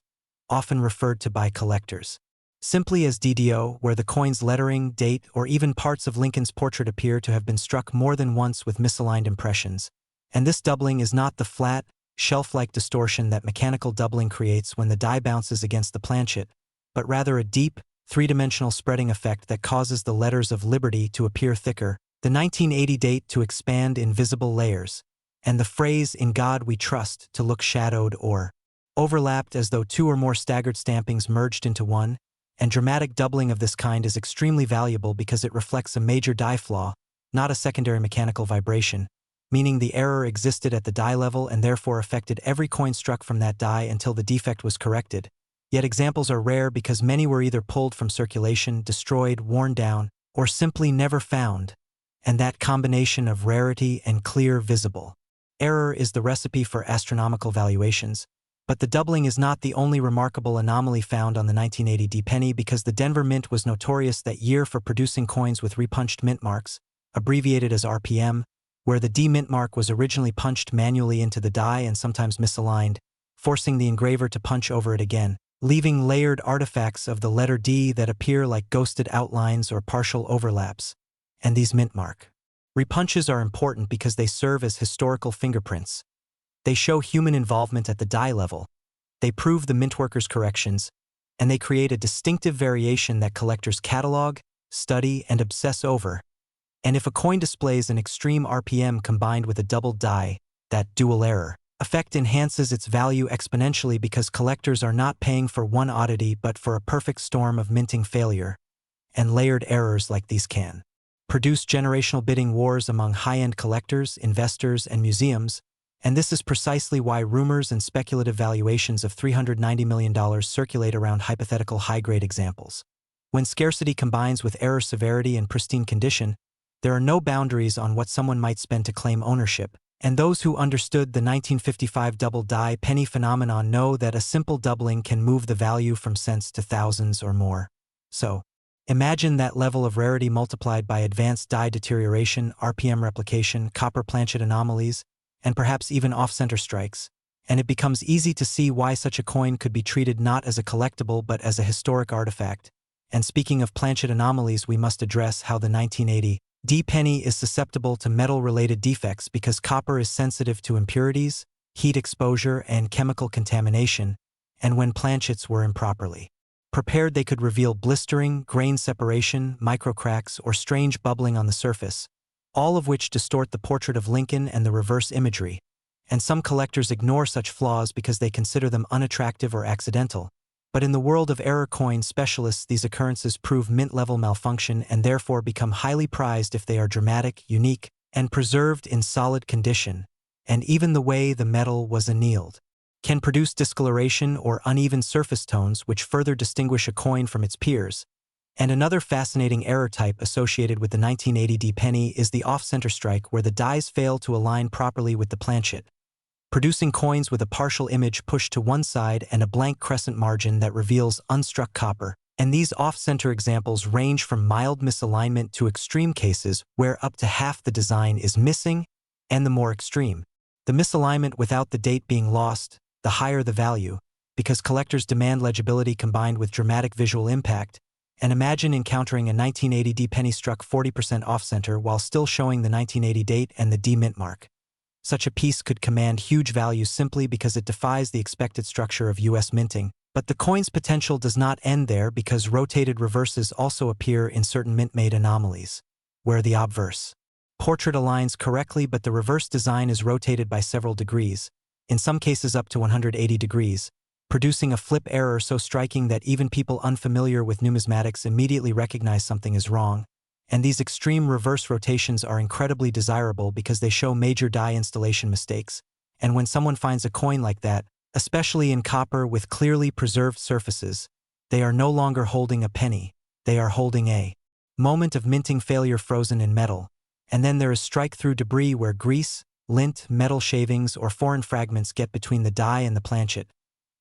often referred to by collectors simply as DDO, where the coin's lettering, date, or even parts of Lincoln's portrait appear to have been struck more than once with misaligned impressions. And this doubling is not the flat, shelf-like distortion that mechanical doubling creates when the die bounces against the planchet, but rather a deep, three-dimensional spreading effect that causes the letters of liberty to appear thicker, the 1980 date to expand in visible layers, and the phrase "In God We Trust" to look shadowed or overlapped as though two or more staggered stampings merged into one. And dramatic doubling of this kind is extremely valuable because it reflects a major die flaw, not a secondary mechanical vibration, meaning the error existed at the die level and therefore affected every coin struck from that die until the defect was corrected. Yet examples are rare because many were either pulled from circulation, destroyed, worn down, or simply never found. And that combination of rarity and clear visible error is the recipe for astronomical valuations. But the doubling is not the only remarkable anomaly found on the 1980 D penny, because the Denver Mint was notorious that year for producing coins with repunched mint marks, abbreviated as RPM, where the D mint mark was originally punched manually into the die and sometimes misaligned, forcing the engraver to punch over it again, leaving layered artifacts of the letter D that appear like ghosted outlines or partial overlaps. And these mint mark repunches are important because they serve as historical fingerprints. They show human involvement at the die level, they prove the mintworker's corrections, and they create a distinctive variation that collectors catalog, study, and obsess over. And if a coin displays an extreme RPM combined with a double die, that dual error effect enhances its value exponentially, because collectors are not paying for one oddity but for a perfect storm of minting failure. And layered errors like these can produce generational bidding wars among high-end collectors, investors, and museums. And this is precisely why rumors and speculative valuations of $390 million circulate around hypothetical high-grade examples. When scarcity combines with error severity and pristine condition, there are no boundaries on what someone might spend to claim ownership. And those who understood the 1955 double die penny phenomenon know that a simple doubling can move the value from cents to thousands or more. So, imagine that level of rarity multiplied by advanced die deterioration, RPM replication, copper planchet anomalies, and perhaps even off-center strikes, and it becomes easy to see why such a coin could be treated not as a collectible but as a historic artifact. And speaking of planchet anomalies, we must address how the 1980 D penny is susceptible to metal-related defects, because copper is sensitive to impurities, heat exposure, and chemical contamination, and when planchets were improperly prepared, they could reveal blistering, grain separation, microcracks, or strange bubbling on the surface, all of which distort the portrait of Lincoln and the reverse imagery. And some collectors ignore such flaws because they consider them unattractive or accidental. But in the world of error coin specialists, these occurrences prove mint-level malfunction and therefore become highly prized if they are dramatic, unique, and preserved in solid condition. And even the way the metal was annealed can produce discoloration or uneven surface tones, which further distinguish a coin from its peers. And another fascinating error type associated with the 1980 D penny is the off-center strike, where the dies fail to align properly with the planchet, producing coins with a partial image pushed to one side and a blank crescent margin that reveals unstruck copper. And these off-center examples range from mild misalignment to extreme cases where up to half the design is missing, and the more extreme, the misalignment without the date being lost, the higher the value, because collectors demand legibility combined with dramatic visual impact. And imagine encountering a 1980 D penny struck 40% off-center while still showing the 1980 date and the D mint mark. Such a piece could command huge value simply because it defies the expected structure of US minting. But the coin's potential does not end there, because rotated reverses also appear in certain mint-made anomalies, where the obverse portrait aligns correctly but the reverse design is rotated by several degrees, in some cases up to 180 degrees, producing a flip error so striking that even people unfamiliar with numismatics immediately recognize something is wrong. And these extreme reverse rotations are incredibly desirable because they show major die installation mistakes. And when someone finds a coin like that, especially in copper with clearly preserved surfaces, they are no longer holding a penny, they are holding a moment of minting failure frozen in metal. And then there is strike-through debris where grease, lint, metal shavings, or foreign fragments get between the die and the planchet,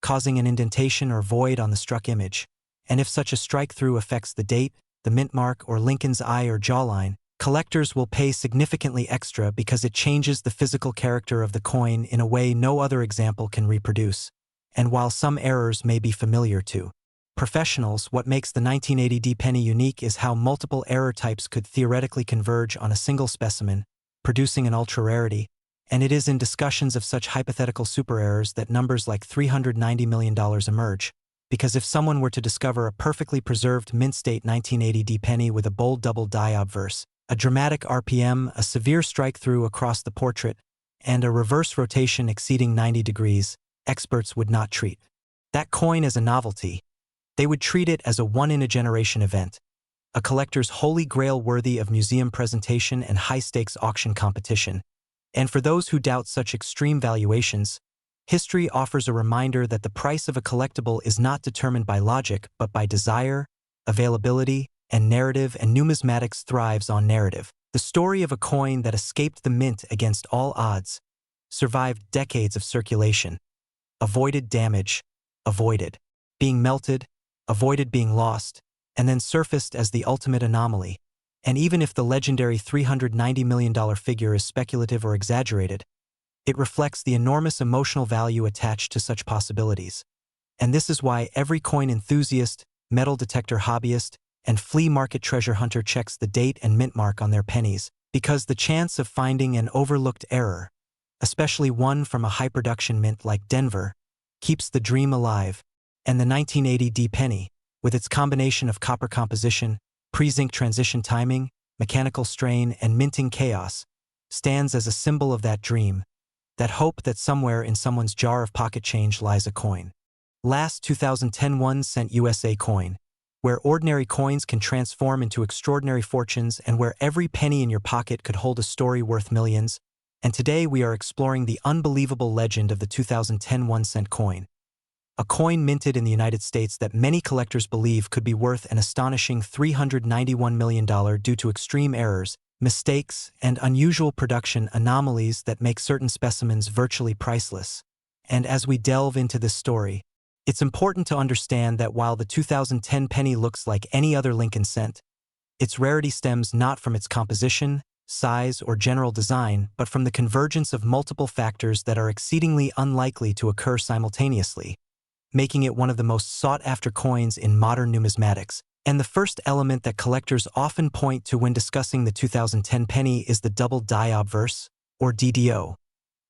causing an indentation or void on the struck image. And if such a strike-through affects the date, the mint mark, or Lincoln's eye or jawline, collectors will pay significantly extra because it changes the physical character of the coin in a way no other example can reproduce. And while some errors may be familiar to professionals, what makes the 1980D penny unique is how multiple error types could theoretically converge on a single specimen, producing an ultra-rarity. And it is in discussions of such hypothetical super errors that numbers like $390 million emerge. Because if someone were to discover a perfectly preserved mint-state 1980D penny with a bold double die obverse, a dramatic RPM, a severe strike-through across the portrait, and a reverse rotation exceeding 90 degrees, experts would not treat that coin as a novelty. They would treat it as a one-in-a-generation event, a collector's holy grail worthy of museum presentation and high-stakes auction competition. And for those who doubt such extreme valuations, history offers a reminder that the price of a collectible is not determined by logic but by desire, availability, and narrative, and numismatics thrives on narrative. The story of a coin that escaped the mint against all odds, survived decades of circulation, avoided damage, avoided being melted, avoided being lost, and then surfaced as the ultimate anomaly. And even if the legendary $390 million figure is speculative or exaggerated, it reflects the enormous emotional value attached to such possibilities. And this is why every coin enthusiast, metal detector hobbyist, and flea market treasure hunter checks the date and mint mark on their pennies, because the chance of finding an overlooked error, especially one from a high-production mint like Denver, keeps the dream alive. And the 1980D penny, with its combination of copper composition, pre-zinc transition timing, mechanical strain, and minting chaos, stands as a symbol of that dream, that hope that somewhere in someone's jar of pocket change lies a coin. Last 2010 1-cent USA coin, where ordinary coins can transform into extraordinary fortunes and where every penny in your pocket could hold a story worth millions. And today we are exploring the unbelievable legend of the 2010 1-cent coin. A coin minted in the United States that many collectors believe could be worth an astonishing $391 million due to extreme errors, mistakes, and unusual production anomalies that make certain specimens virtually priceless. And as we delve into this story, it's important to understand that while the 2010 penny looks like any other Lincoln cent, its rarity stems not from its composition, size, or general design, but from the convergence of multiple factors that are exceedingly unlikely to occur simultaneously, making it one of the most sought-after coins in modern numismatics. And the first element that collectors often point to when discussing the 2010 penny is the double die obverse, or DDO,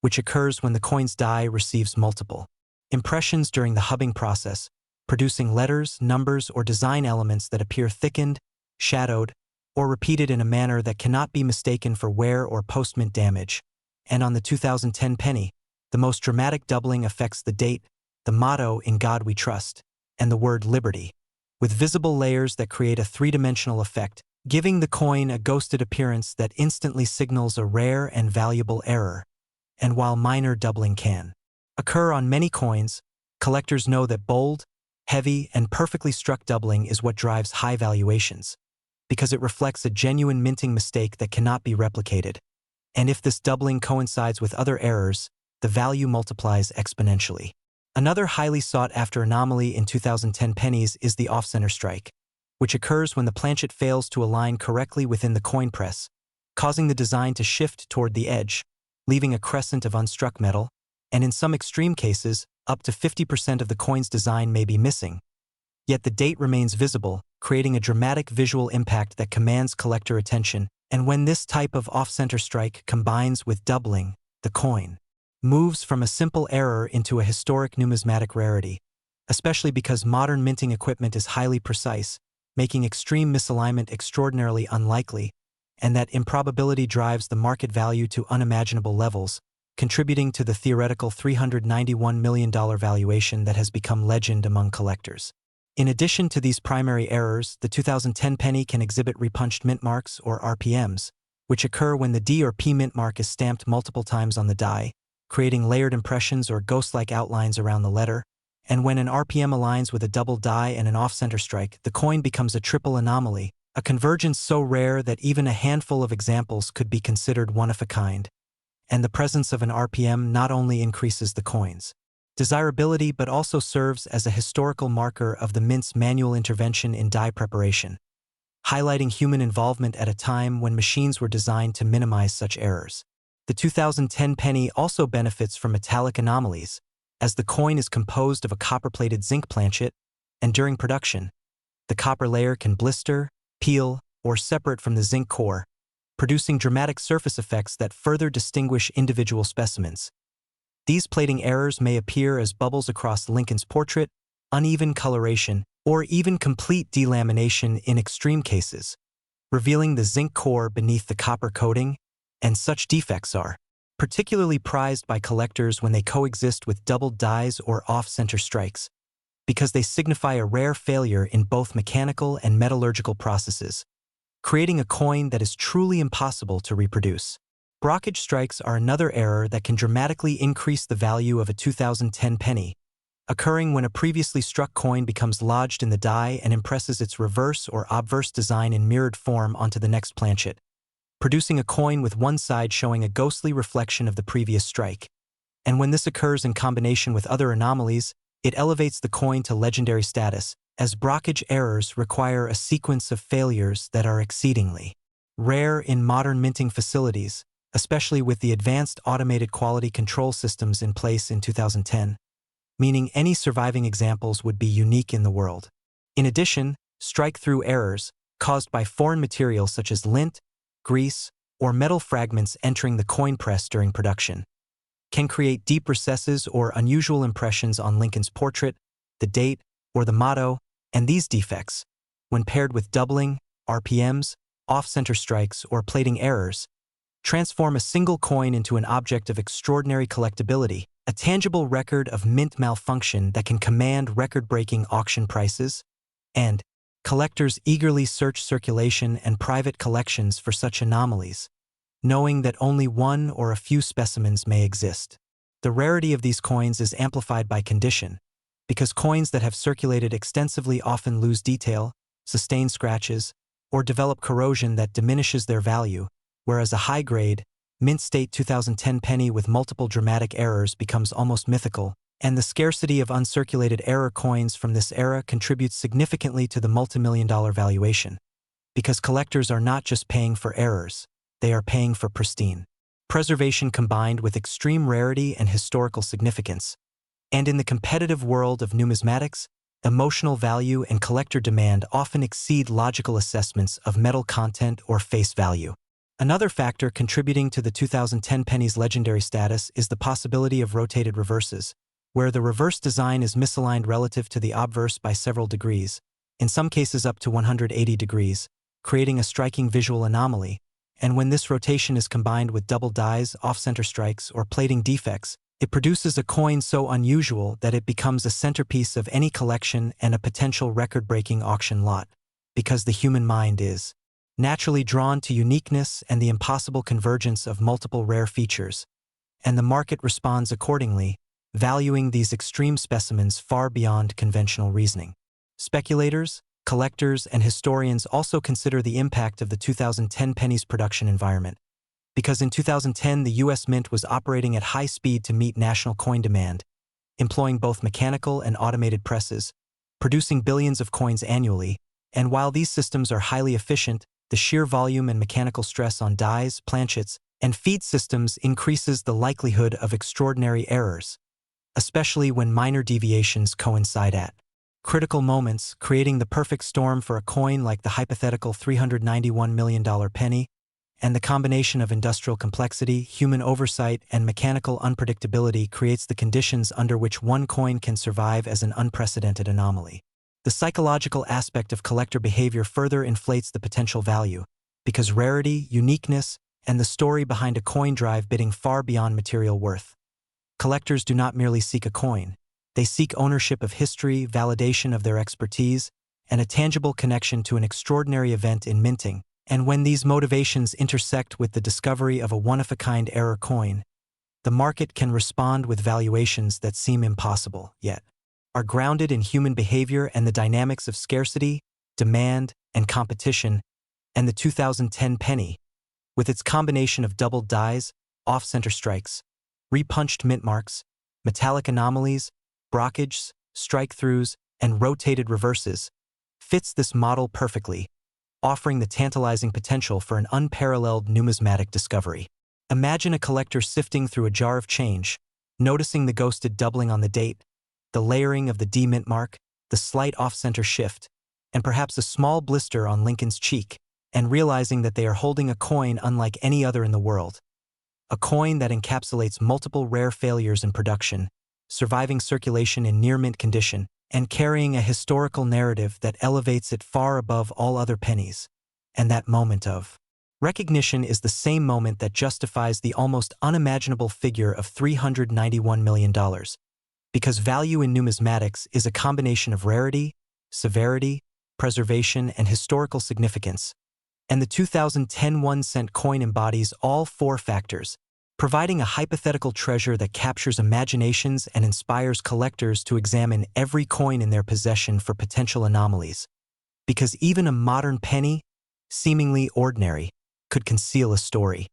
which occurs when the coin's die receives multiple impressions during the hubbing process, producing letters, numbers, or design elements that appear thickened, shadowed, or repeated in a manner that cannot be mistaken for wear or post-mint damage. And on the 2010 penny, the most dramatic doubling affects the date, the motto "In God We Trust," and the word liberty, with visible layers that create a three-dimensional effect, giving the coin a ghosted appearance that instantly signals a rare and valuable error. And while minor doubling can occur on many coins, collectors know that bold, heavy, and perfectly struck doubling is what drives high valuations, because it reflects a genuine minting mistake that cannot be replicated. And if this doubling coincides with other errors, the value multiplies exponentially. Another highly sought-after anomaly in 2010 pennies is the off-center strike, which occurs when the planchet fails to align correctly within the coin press, causing the design to shift toward the edge, leaving a crescent of unstruck metal, and in some extreme cases, up to 50% of the coin's design may be missing. Yet the date remains visible, creating a dramatic visual impact that commands collector attention. And when this type of off-center strike combines with doubling, the coin moves from a simple error into a historic numismatic rarity, especially because modern minting equipment is highly precise, making extreme misalignment extraordinarily unlikely. and that improbability drives the market value to unimaginable levels, contributing to the theoretical $391 million valuation that has become legend among collectors. In addition to these primary errors, the 2010 penny can exhibit repunched mint marks, or RPMs, which occur when the D or P mint mark is stamped multiple times on the die, creating layered impressions or ghost-like outlines around the letter, and when an RPM aligns with a double die and an off-center strike, the coin becomes a triple anomaly, a convergence so rare that even a handful of examples could be considered one of a kind. And the presence of an RPM not only increases the coin's desirability but also serves as a historical marker of the mint's manual intervention in die preparation, highlighting human involvement at a time when machines were designed to minimize such errors. The 2010 penny also benefits from metallic anomalies, as the coin is composed of a copper-plated zinc planchet, and during production, the copper layer can blister, peel, or separate from the zinc core, producing dramatic surface effects that further distinguish individual specimens. These plating errors may appear as bubbles across Lincoln's portrait, uneven coloration, or even complete delamination in extreme cases, revealing the zinc core beneath the copper coating, and such defects are particularly prized by collectors when they coexist with doubled dies or off-center strikes, because they signify a rare failure in both mechanical and metallurgical processes, creating a coin that is truly impossible to reproduce. Brockage strikes are another error that can dramatically increase the value of a 2010 penny, occurring when a previously struck coin becomes lodged in the die and impresses its reverse or obverse design in mirrored form onto the next planchet, producing a coin with one side showing a ghostly reflection of the previous strike. And when this occurs in combination with other anomalies, it elevates the coin to legendary status, as brockage errors require a sequence of failures that are exceedingly rare in modern minting facilities, especially with the advanced automated quality control systems in place in 2010, meaning any surviving examples would be unique in the world. In addition, strike-through errors, caused by foreign materials such as lint, grease, or metal fragments entering the coin press during production, can create deep recesses or unusual impressions on Lincoln's portrait, the date, or the motto, and these defects, when paired with doubling, RPMs, off-center strikes, or plating errors, transform a single coin into an object of extraordinary collectability, a tangible record of mint malfunction that can command record-breaking auction prices, and collectors eagerly search circulation and private collections for such anomalies, knowing that only one or a few specimens may exist. The rarity of these coins is amplified by condition, because coins that have circulated extensively often lose detail, sustain scratches, or develop corrosion that diminishes their value, whereas a high-grade, mint-state 2010 penny with multiple dramatic errors becomes almost mythical, and the scarcity of uncirculated error coins from this era contributes significantly to the multimillion-dollar valuation, because collectors are not just paying for errors, they are paying for pristine preservation combined with extreme rarity and historical significance. And in the competitive world of numismatics, emotional value and collector demand often exceed logical assessments of metal content or face value. Another factor contributing to the 2010 penny's legendary status is the possibility of rotated reverses, where the reverse design is misaligned relative to the obverse by several degrees, in some cases up to 180 degrees, creating a striking visual anomaly. And when this rotation is combined with double dies, off-center strikes, or plating defects, it produces a coin so unusual that it becomes a centerpiece of any collection and a potential record-breaking auction lot, because the human mind is naturally drawn to uniqueness and the impossible convergence of multiple rare features, and the market responds accordingly, valuing these extreme specimens far beyond conventional reasoning. Speculators, collectors, and historians also consider the impact of the 2010 penny's production environment, because in 2010 the U.S. Mint was operating at high speed to meet national coin demand, employing both mechanical and automated presses, producing billions of coins annually, and while these systems are highly efficient, the sheer volume and mechanical stress on dies, planchets, and feed systems increases the likelihood of extraordinary errors, especially when minor deviations coincide at critical moments, creating the perfect storm for a coin like the hypothetical $391 million penny, and the combination of industrial complexity, human oversight, and mechanical unpredictability creates the conditions under which one coin can survive as an unprecedented anomaly. The psychological aspect of collector behavior further inflates the potential value, because rarity, uniqueness, and the story behind a coin drive bidding far beyond material worth. Collectors do not merely seek a coin. They seek ownership of history, validation of their expertise, and a tangible connection to an extraordinary event in minting. And when these motivations intersect with the discovery of a one-of-a-kind error coin, the market can respond with valuations that seem impossible, yet are grounded in human behavior and the dynamics of scarcity, demand, and competition. And the 2010 penny, with its combination of doubled dies, off-center strikes, repunched mint marks, metallic anomalies, brockages, strike-throughs, and rotated reverses, fits this model perfectly, offering the tantalizing potential for an unparalleled numismatic discovery. Imagine a collector sifting through a jar of change, noticing the ghosted doubling on the date, the layering of the D mint mark, the slight off-center shift, and perhaps a small blister on Lincoln's cheek, and realizing that they are holding a coin unlike any other in the world. A coin that encapsulates multiple rare failures in production, surviving circulation in near-mint condition, and carrying a historical narrative that elevates it far above all other pennies. And that moment of recognition is the same moment that justifies the almost unimaginable figure of $391 million, because value in numismatics is a combination of rarity, severity, preservation, and historical significance. And the 2010 1-cent coin embodies all four factors, providing a hypothetical treasure that captures imaginations and inspires collectors to examine every coin in their possession for potential anomalies. Because even a modern penny, seemingly ordinary, could conceal a story.